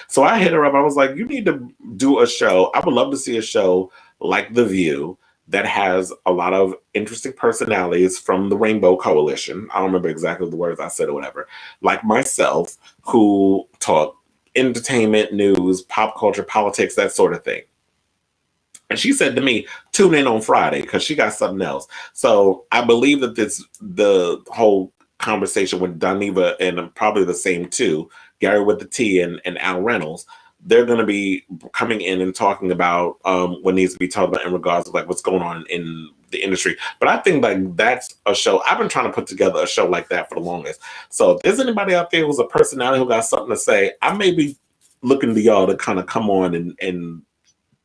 So I hit her up. I was like, you need to do a show. I would love to see a show like The View that has a lot of interesting personalities from the Rainbow Coalition. I don't remember exactly the words I said or whatever. Like myself, who talk entertainment, news, pop culture, politics, that sort of thing. And she said to me, tune in on Friday because she got something else. So I believe that the whole conversation with Dineva and probably the same two, Gary with the T and Al Reynolds, they're going to be coming in and talking about what needs to be talked about in regards to like what's going on in the industry. But I think like that's a show. I've been trying to put together a show like that for the longest. So if there's anybody out there who's a personality who got something to say, I may be looking to y'all to kind of come on and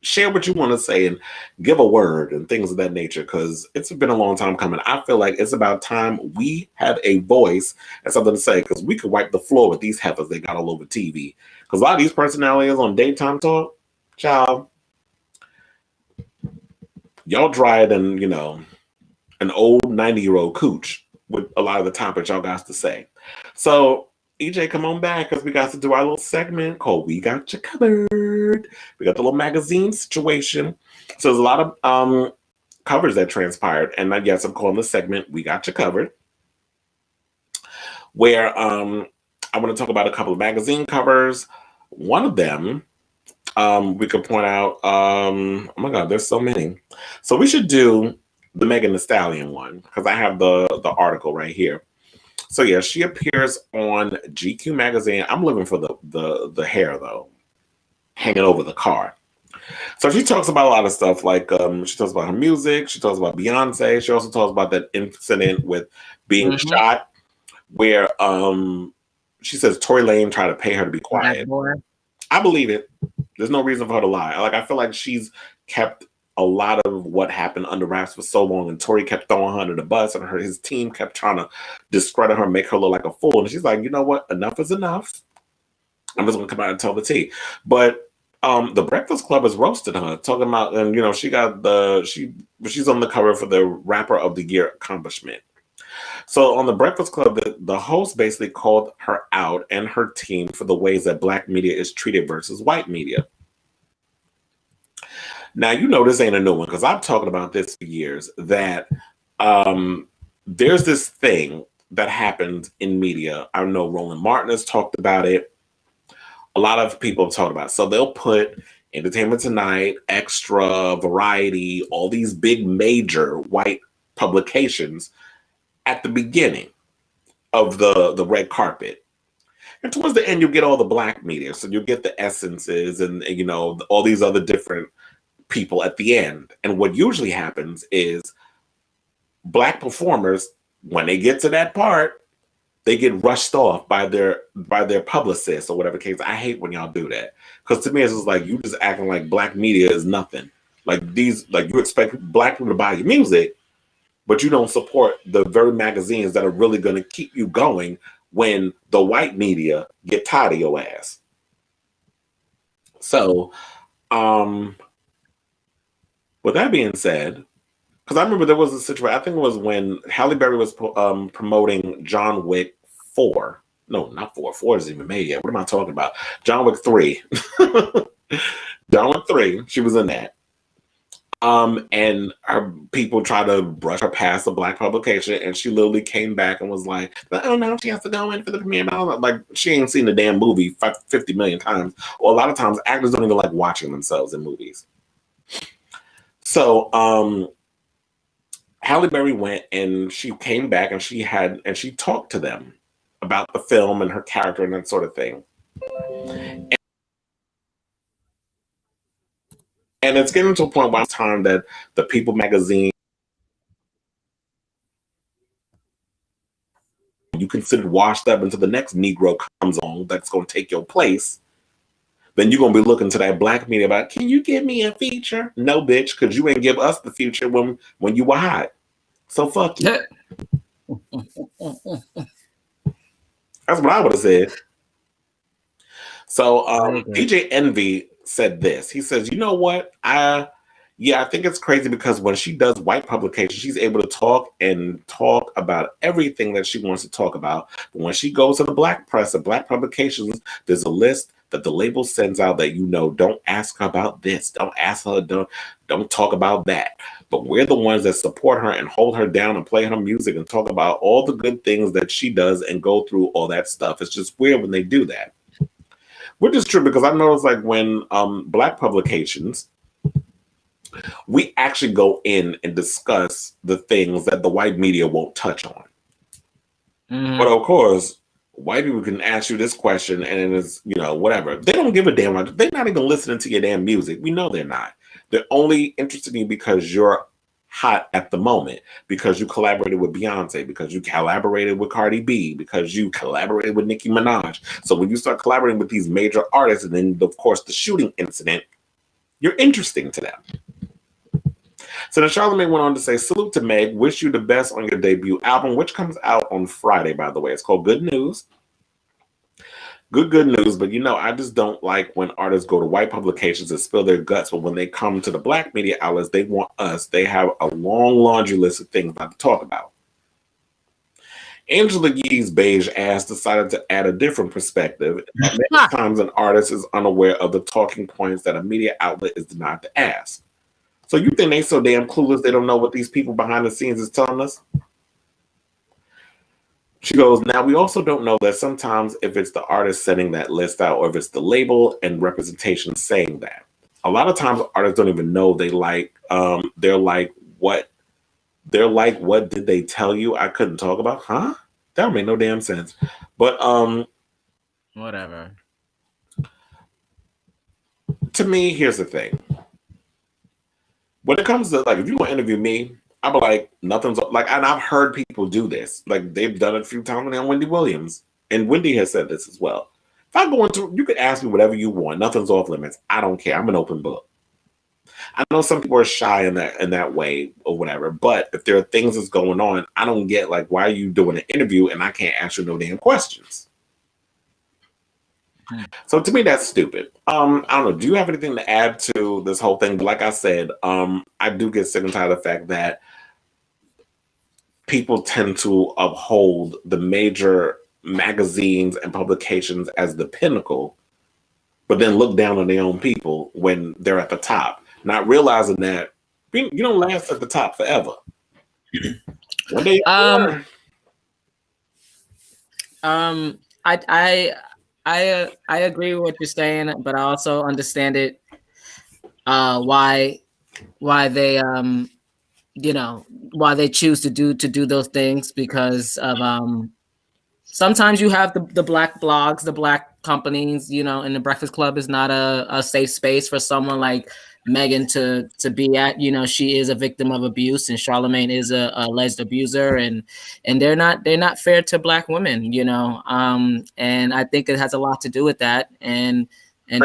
share what you want to say and give a word and things of that nature, because it's been a long time coming. I feel like it's about time we have a voice and something to say, because we could wipe the floor with these heifers they got all over TV. Because a lot of these personalities on daytime talk, child, y'all drier than, an old 90-year-old cooch with a lot of the topics y'all got to say. So EJ, come on back, because we got to do our little segment called We Got You Covered. We got the little magazine situation. So there's a lot of covers that transpired. And I guess I'm calling the segment We Got You Covered, where I want to talk about a couple of magazine covers. One of them, we could point out, oh my God, there's so many. So we should do the Megan Thee Stallion one, because I have the article right here. So yeah, she appears on GQ magazine. I'm looking for the hair though, hanging over the car. So she talks about a lot of stuff, like she talks about her music. She talks about Beyonce. She also talks about that incident with being shot, where she says Tory Lane tried to pay her to be quiet. I believe it. There's no reason for her to lie. Like, I feel like she's kept a lot of what happened under wraps for so long, and Tory kept throwing her under the bus, and his team kept trying to discredit her, make her look like a fool. And she's like, you know what? Enough is enough. I'm just gonna come out and tell the tea. But the Breakfast Club has roasted her, talking about, and you know, she's on the cover for the Rapper of the Year accomplishment. So on the Breakfast Club, the host basically called her out and her team for the ways that Black media is treated versus white media. Now, you know this ain't a new one, because I've talked about this for years, that there's this thing that happens in media. I know Roland Martin has talked about it. A lot of people have talked about it. So they'll put Entertainment Tonight, Extra, Variety, all these big major white publications at the beginning of the red carpet. And towards the end, you get all the Black media. So you get the Essences and, you know, all these other different people at the end. And what usually happens is Black performers, when they get to that part, they get rushed off by their publicists or whatever case. I hate when y'all do that, because to me it's just like, you just acting like Black media is nothing. Like you expect Black people to buy your music, but you don't support the very magazines that are really going to keep you going when the white media get tired of your ass. So, with that being said, because I remember there was a situation, I think it was when Halle Berry was promoting John Wick 4. No, not 4. 4 isn't even made yet. What am I talking about? John Wick 3. John Wick 3. She was in that. And her people try to brush her past the Black publication, and she literally came back and was like, oh no, she has to go in for the premiere. Like, she ain't seen the damn movie 50 million times. Or a lot of times actors don't even like watching themselves in movies. So Halle Berry went and she came back and she talked to them about the film and her character and that sort of thing. And it's getting to a point where it's time that the People magazine, you considered washed up until the next Negro comes on that's going to take your place, then you're going to be looking to that Black media about, can you give me a feature? No, bitch, because you ain't give us the feature when you were hot. So fuck you. That's what I would have said. So DJ Envy said this. He says, you know what? I think it's crazy because when she does white publications, she's able to talk about everything that she wants to talk about. But when she goes to the Black press and Black publications, there's a list that the label sends out that, you know, don't ask her about this. Don't ask her. Don't talk about that. But we're the ones that support her and hold her down and play her music and talk about all the good things that she does and go through all that stuff. It's just weird when they do that. Which is true, because I noticed, like, when Black publications, we actually go in and discuss the things that the white media won't touch on. Mm-hmm. But of course, white people can ask you this question and it's, you know, whatever. They don't give a damn. They're not even listening to your damn music. We know they're not. They're only interested in you because you're hot at the moment, because you collaborated with Beyonce, because you collaborated with Cardi B, because you collaborated with Nicki Minaj. So when you start collaborating with these major artists, and then of course the shooting incident, you're interesting to them. So then Charlamagne went on to say, salute to Meg, wish you the best on your debut album, which comes out on Friday, by the way. It's called Good News. Good news, but you know, I just don't like when artists go to white publications and spill their guts, but when they come to the Black media outlets, they want us. They have a long laundry list of things not to talk about. Angela Yee's beige ass decided to add a different perspective. Many times an artist is unaware of the talking points that a media outlet is denied to ask. So you think they so damn clueless they don't know what these people behind the scenes is telling us? She goes, now we also don't know that sometimes if it's the artist sending that list out or if it's the label and representation saying that. A lot of times artists don't even know they're like, what did they tell you I couldn't talk about? Huh? That don't make no damn sense. But whatever. To me, here's the thing. When it comes to, like, if you want to interview me, I'm like, nothing's like, and I've heard people do this. Like, they've done it a few times on Wendy Williams. and Wendy has said this as well. If I go into, you could ask me whatever you want. Nothing's off limits. I don't care. I'm an open book. I know some people are shy in that way or whatever, but if there are things that's going on, I don't get like, why are you doing an interview and I can't ask you no damn questions? So to me, that's stupid. I don't know. Do you have anything to add to this whole thing? But like I said, I do get sick and tired of the fact that people tend to uphold the major magazines and publications as the pinnacle, but then look down on their own people when they're at the top, not realizing that you don't last at the top forever. One day, I agree with what you're saying, but I also understand it. Why they why they choose to do those things, because of sometimes you have the black blogs, the black companies, and the Breakfast Club is not a safe space for someone like Megan to be at. She is a victim of abuse, and Charlemagne is a alleged abuser, and they're not fair to black women, and I think it has a lot to do with that. And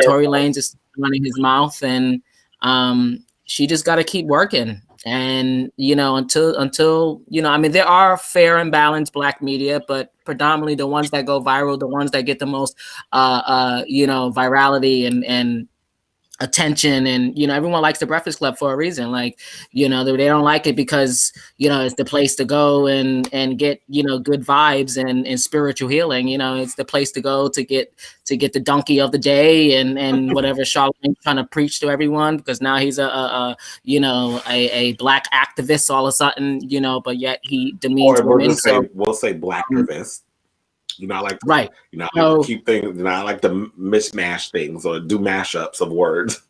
Tory Lanez is running his mouth, and she just got to keep working. And until there are fair and balanced black media, but predominantly the ones that go viral, the ones that get the most virality and attention, and everyone likes the Breakfast Club for a reason. Like, they don't like it because it's the place to go and get good vibes and spiritual healing. It's the place to go to get the donkey of the day and whatever Charlamagne's trying to preach to everyone, because now he's a black activist all of a sudden, but yet he demeans women. We'll say black activist. Right. To keep things, like to mismatch things or do mashups of words.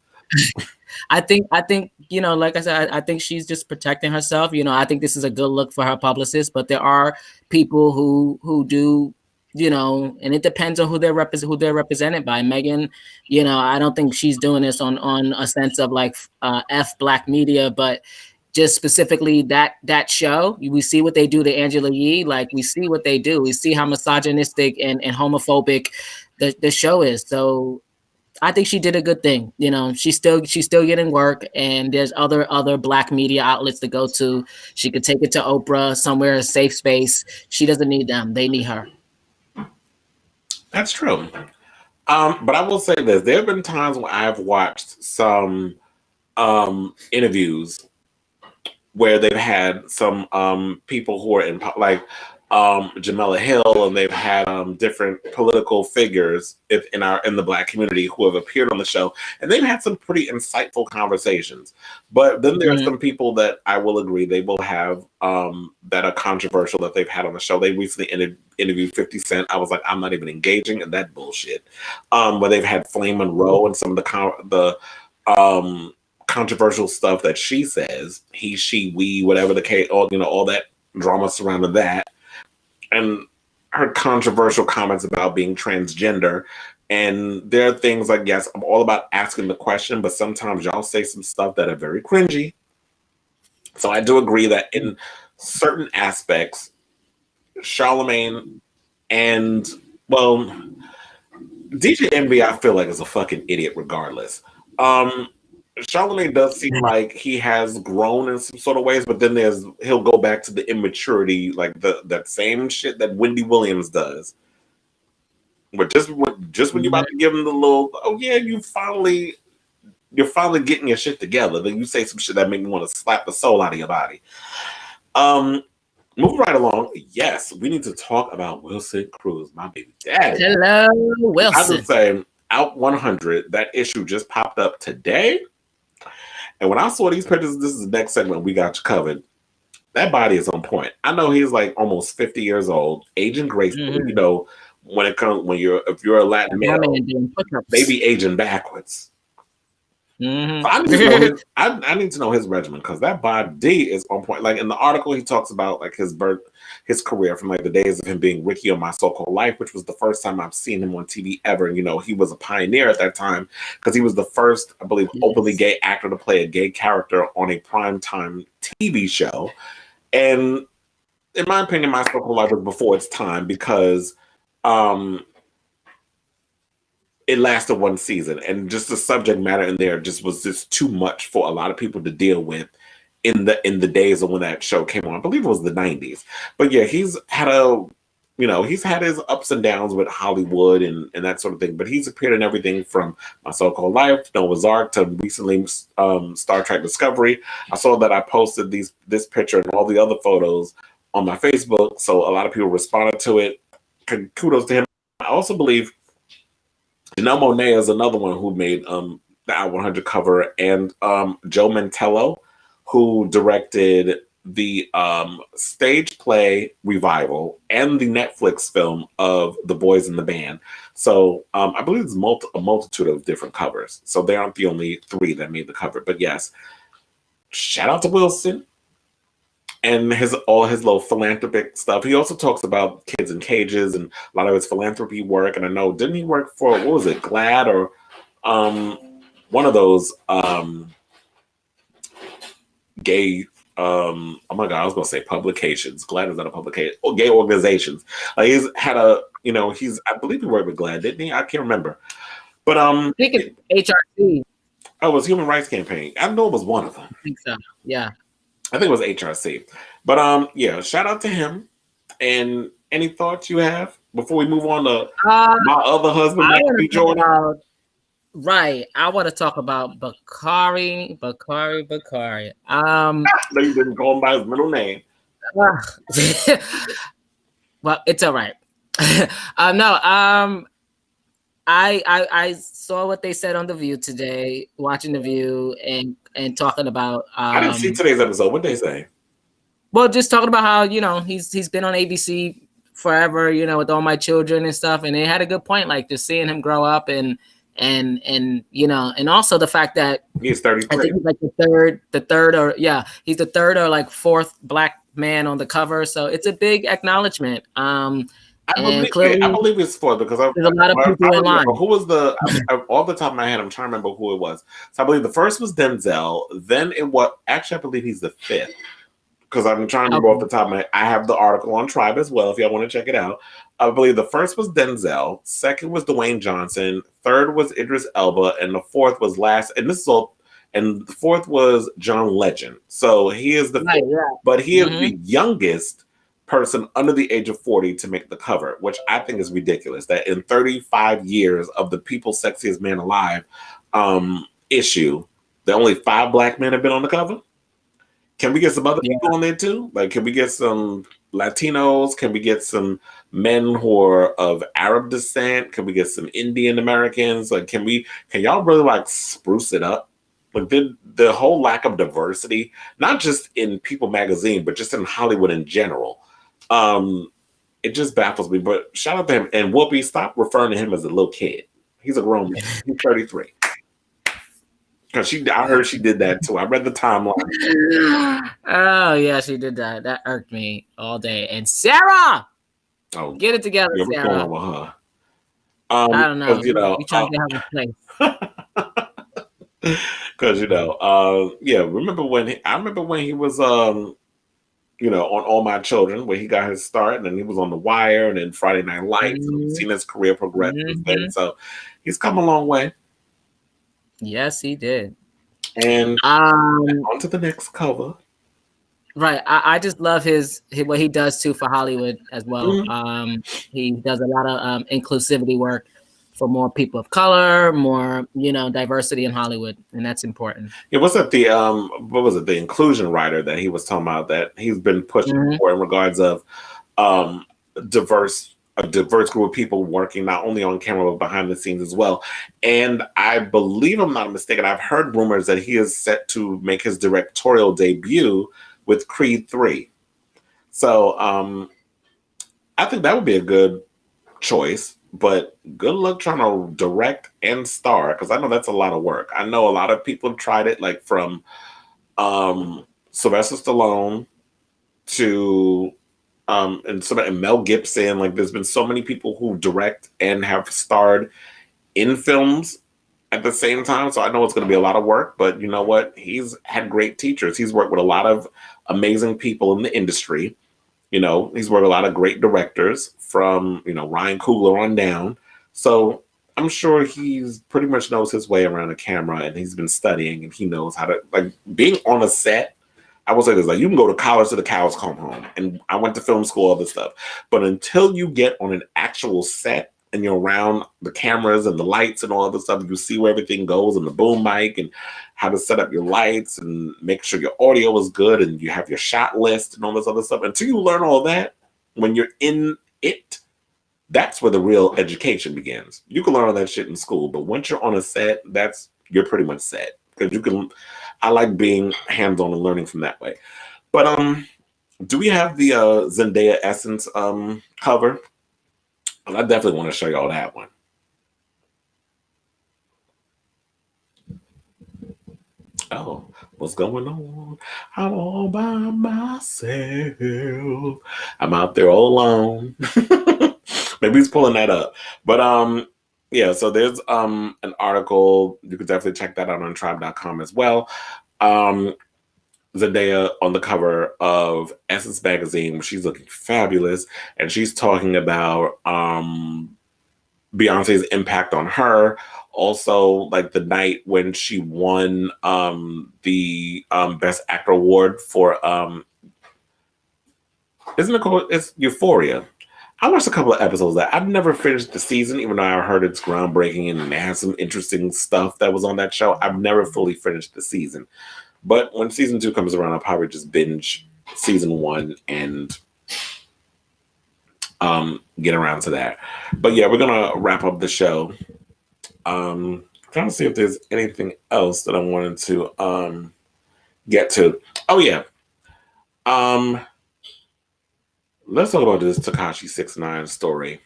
I think, like I said, I think she's just protecting herself. I think this is a good look for her publicist, but there are people who do, and it depends on who they're represented by. Megan, I don't think she's doing this on a sense of like F black media, but just specifically that show, we see what they do to Angela Yee. Like, we see what they do. We see how misogynistic and homophobic the show is. So I think she did a good thing. She's still getting work, and there's other black media outlets to go to. She could take it to Oprah, somewhere, a safe space. She doesn't need them. They need her. That's true. But I will say this. There have been times when I've watched some interviews where they've had some people who are in, like Jamila Hill, and they've had different political figures in the black community who have appeared on the show, and they've had some pretty insightful conversations. But then there are some people that I will agree they will have that are controversial that they've had on the show. They recently interviewed 50 Cent. I was like, I'm not even engaging in that bullshit. Where they've had Flame Monroe and some of the controversial stuff that she says, he, she, we, whatever the case, all that drama surrounding that, and her controversial comments about being transgender. And there are things like, yes, I'm all about asking the question, but sometimes y'all say some stuff that are very cringy. So I do agree that in certain aspects, Charlemagne and, DJ Envy, I feel like is a fucking idiot regardless. Charlemagne does seem like he has grown in some sort of ways, but then he'll go back to the immaturity, like that same shit that Wendy Williams does. But just when you're about to give him the little, oh yeah, you're finally getting your shit together, then you say some shit that make me want to slap the soul out of your body. Moving right along, yes, we need to talk about Wilson Cruz, my baby daddy. Hello, Wilson. I would say Out 100, that issue just popped up today. And when I saw these pictures, this is the next segment, we got you covered. That body is on point. I know he's like almost 50 years old, aging gracefully. If you're a Latin male, they be aging backwards. So I need to know his regimen, because that body is on point. Like in the article, he talks about like his career from like the days of him being Ricky on My So-Called Life, which was the first time I've seen him on TV ever. And, he was a pioneer at that time because he was the first, I believe, openly gay actor to play a gay character on a primetime TV show. And in my opinion, My So-Called Life was before its time because it lasted one season, and just the subject matter in there was just too much for a lot of people to deal with in the days of when that show came on. I believe it was the 90s. But yeah, he's had his ups and downs with Hollywood and that sort of thing. But he's appeared in everything from My So-Called Life, Noah's Ark, to recently Star Trek Discovery. I saw that I posted this picture and all the other photos on my Facebook, so a lot of people responded to it. Kudos to him. I also believe Janelle Monáe is another one who made the Out 100 cover, and Joe Mantello, who directed the stage play revival and the Netflix film of The Boys in the Band. So I believe there's a multitude of different covers. So they aren't the only three that made the cover. But yes, shout out to Wilson and all his little philanthropic stuff. He also talks about kids in cages and a lot of his philanthropy work. And I know, didn't he work for, what was it, GLAAD or one of those gay, oh my God, I was going to say publications. GLAAD is not a publication. Or gay organizations. He's had I believe he worked with GLAAD, didn't he? I can't remember. But I think it's HRC. Oh, it was Human Rights Campaign. I know it was one of them. I think so, yeah. I think it was HRC. But yeah, shout out to him. And any thoughts you have before we move on to my other husband, Michael B. Jordan? Right. I want to talk about Bakari. No, you didn't call him by his middle name. Well, it's all right. I saw what they said on The View today, watching The View and talking about. I didn't see today's episode. What did they say? Well, just talking about how he's been on ABC forever, with All My Children and stuff, and they had a good point, like just seeing him grow up and also the fact that he's 33. I think he's like he's the third or like fourth Black man on the cover, so it's a big acknowledgement. I believe it's fourth because there's a lot of people in line. Who was off the top of my head? I'm trying to remember who it was. So I believe the first was Denzel. Then I believe he's the fifth. Because I'm trying to remember off the top of my head. I have the article on Tribe as well if y'all want to check it out. I believe the first was Denzel, second was Dwayne Johnson, third was Idris Elba, and the fourth was the fourth was John Legend. So he is the fifth, but he is the youngest person under the age of 40 to make the cover, which I think is ridiculous. That in 35 years of the People's Sexiest Man Alive issue, the only 5 Black men have been on the cover. Can we get some other people on there too? Like, can we get some Latinos? Can we get some men who are of Arab descent? Can we get some Indian Americans? Like, can y'all really like spruce it up? Like the whole lack of diversity, not just in People magazine, but just in Hollywood in general. It just baffles me. But shout out to him. And Whoopi, stop referring to him as a little kid. He's a grown man. He's 33. Because I heard she did that too. I read the timeline. Oh yeah, she did that. That irked me all day. And Sarah, get it together, Sarah. With her? I don't know. You trying to have a place. Because remember when he was on All My Children, where he got his start, and then he was on The Wire, and then Friday Night Lights. And we've seen his career progress then. So he's come a long way. Yes, he did. And on to the next cover. Right. I just love what he does too for Hollywood as well. He does a lot of inclusivity work for more people of color, more diversity in Hollywood, and that's important. Yeah, what's that? The inclusion writer that he was talking about that he's been pushing for in regards of a diverse group of people working not only on camera but behind the scenes as well. And I believe, I'm not mistaken, I've heard rumors that he is set to make his directorial debut with Creed 3. So I think that would be a good choice, but good luck trying to direct and star, because I know that's a lot of work. I know a lot of people have tried it, like from Sylvester Stallone to and Mel Gibson. Like, there's been so many people who direct and have starred in films at the same time. So I know it's going to be a lot of work, but you know what? He's had great teachers. He's worked with a lot of amazing people in the industry. You know, he's worked with a lot of great directors from, you know, Ryan Coogler on down. So I'm sure he's pretty much knows his way around a camera, and he's been studying, and he knows how to, like, being on a set. I will say this, like, you can go to college till the cows come home, and I went to film school, all this stuff. But until you get on an actual set and you're around the cameras and the lights and all of the stuff, you see where everything goes and the boom mic and how to set up your lights and make sure your audio is good and you have your shot list and all this other stuff. Until you learn all that, when you're in it, that's where the real education begins. You can learn all that shit in school, but once you're on a set, you're pretty much set. Because I like being hands-on and learning from that way. But do we have the Zendaya Essence cover? I definitely want to show y'all that one. Oh, what's going on? I'm all by myself. I'm out there all alone. Maybe he's pulling that up. But yeah, so there's an article. You could definitely check that out on tribe.com as well. Zendaya on the cover of Essence magazine. She's looking fabulous, and she's talking about Beyonce's impact on her. Also, like the night when she won the Best Actor award for isn't it called? It's Euphoria. I watched a couple of episodes of that. I've never finished the season, even though I heard it's groundbreaking and it has some interesting stuff that was on that show. I've never fully finished the season. But when season 2 comes around, I'll probably just binge season 1 and get around to that. But yeah, we're gonna wrap up the show. Trying to see if there's anything else that I wanted to get to. Oh yeah. Let's talk about this Tekashi 6ix9ine story,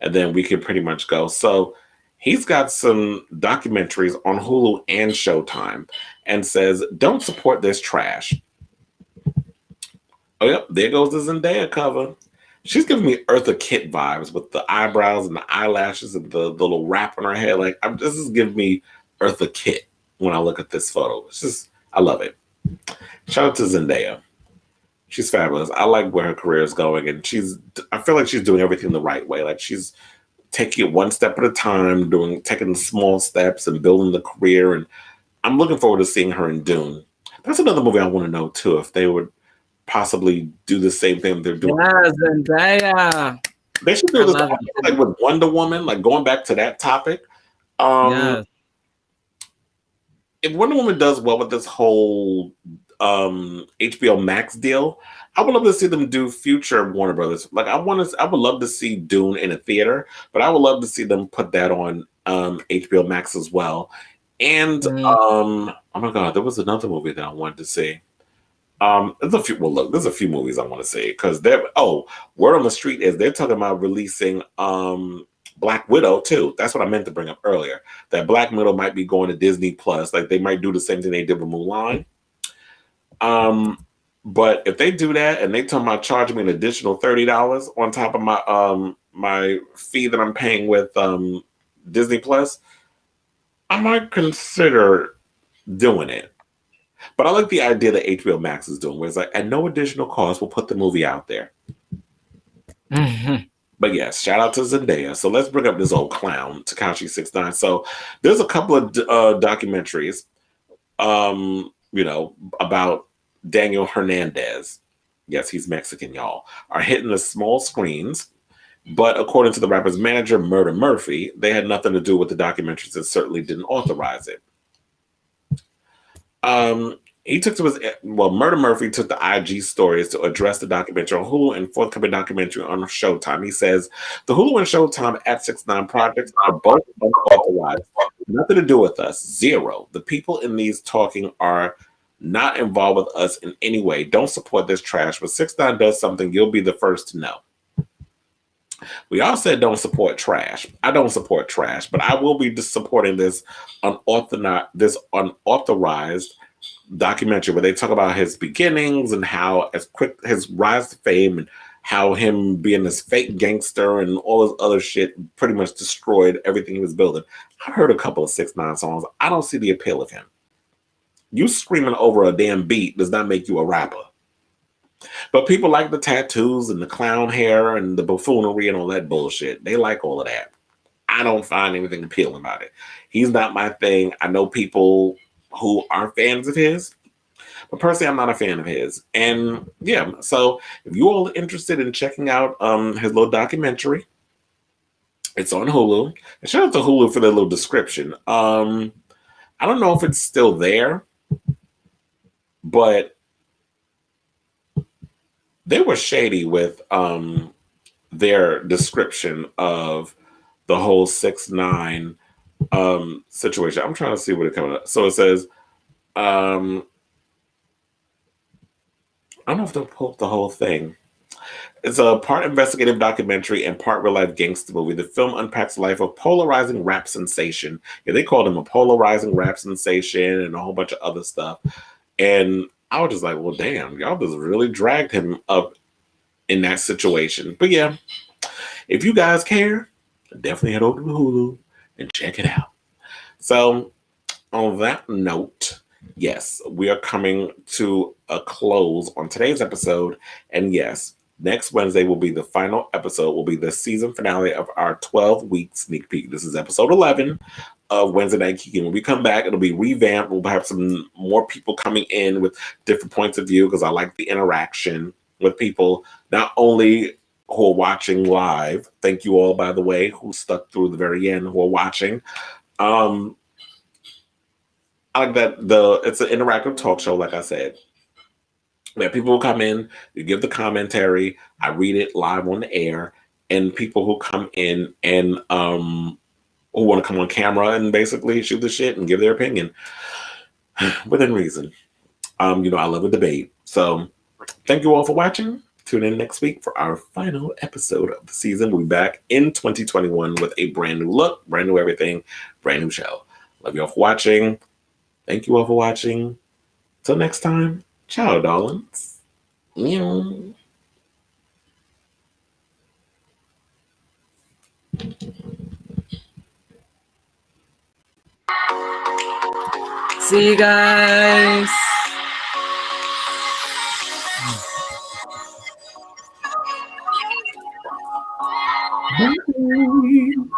and then we can pretty much go. So he's got some documentaries on Hulu and Showtime and says, don't support this trash. Oh, yep, there goes the Zendaya cover. She's giving me Eartha Kitt vibes with the eyebrows and the eyelashes and the little wrap on her head. Like, this is giving me Eartha Kitt when I look at this photo. It's just, I love it. Shout out to Zendaya. She's fabulous. I like where her career is going, and I feel like she's doing everything the right way. Like, she's taking it one step at a time, taking the small steps and building the career. And I'm looking forward to seeing her in Dune. That's another movie I want to know too, if they would possibly do the same thing they're doing. Yeah, Zendaya. They should do this like with Wonder Woman, like going back to that topic. If Wonder Woman does well with this whole HBO Max deal, I would love to see them do future Warner Brothers. Like I would love to see Dune in a theater, but I would love to see them put that on HBO Max as well. And oh my God, there was another movie that I wanted to see. There's a few. Well, look, there's a few movies I want to see because word on the street is they're talking about releasing Black Widow too. That's what I meant to bring up earlier. That Black Widow might be going to Disney Plus. Like they might do the same thing they did with Mulan. But if they do that and they talking about charging me an additional $30 on top of my my fee that I'm paying with Disney Plus, I might consider doing it. But I like the idea that HBO Max is doing, where it's like at no additional cost, we'll put the movie out there. Mm-hmm. But yes, shout out to Zendaya. So let's bring up this old clown, Tekashi 6ix9ine. So there's a couple of documentaries, about Daniel Hernandez. Yes, he's Mexican, y'all. Are hitting the small screens. But according to the rapper's manager, Murder Murphy, they had nothing to do with the documentaries and certainly didn't authorize it. Murder Murphy took the IG stories to address the documentary on Hulu and forthcoming documentary on Showtime. He says, the Hulu and Showtime at 6ix9ine projects are both unauthorized. Nothing to do with us. Zero. The people in these talking are not involved with us in any way. Don't support this trash. When 6ix9ine does something, you'll be the first to know. We all said don't support trash. I don't support trash, but I will be just supporting this unauthorized documentary where they talk about his beginnings and how his rise to fame and how him being this fake gangster and all this other shit pretty much destroyed everything he was building. I heard a couple of 6ix9ine songs. I don't see the appeal of him. You screaming over a damn beat does not make you a rapper. But people like the tattoos and the clown hair and the buffoonery and all that bullshit. They like all of that. I don't find anything appealing about it. He's not my thing. I know people who are fans of his, but personally, I'm not a fan of his. And yeah, so if you all are interested in checking out his little documentary, it's on Hulu. And shout out to Hulu for their little description. I don't know if it's still there, but they were shady with their description of the whole 6ix9ine situation. I'm trying to see what it comes up. So it says, I don't know if they'll pull up the whole thing. It's a part investigative documentary and part real-life gangster movie. The film unpacks the life of polarizing rap sensation. Yeah, they called him a polarizing rap sensation and a whole bunch of other stuff. And I was just like, well, damn, y'all just really dragged him up in that situation. But yeah, if you guys care, definitely head over to Hulu and check it out. So on that note, yes, we are coming to a close on today's episode. And yes, next Wednesday will be the final episode, will be the season finale of our 12-week sneak peek. This is episode 11 of Wednesday Night Geeking. When we come back, it'll be revamped. We'll have some more people coming in with different points of view because I like the interaction with people, not only who are watching live. Thank you all, by the way, who stuck through the very end, who are watching. I like that it's an interactive talk show, like I said. Where people will come in, you give the commentary, I read it live on the air, and people who come in and who want to come on camera and basically shoot the shit and give their opinion within reason. I love a debate. So thank you all for watching. Tune in next week for our final episode of the season. We'll be back in 2021 with a brand new look, brand new everything, brand new show. Love you all for watching. Thank you all for watching. Till next time. Ciao, darlings. Meow. See you guys. Bye.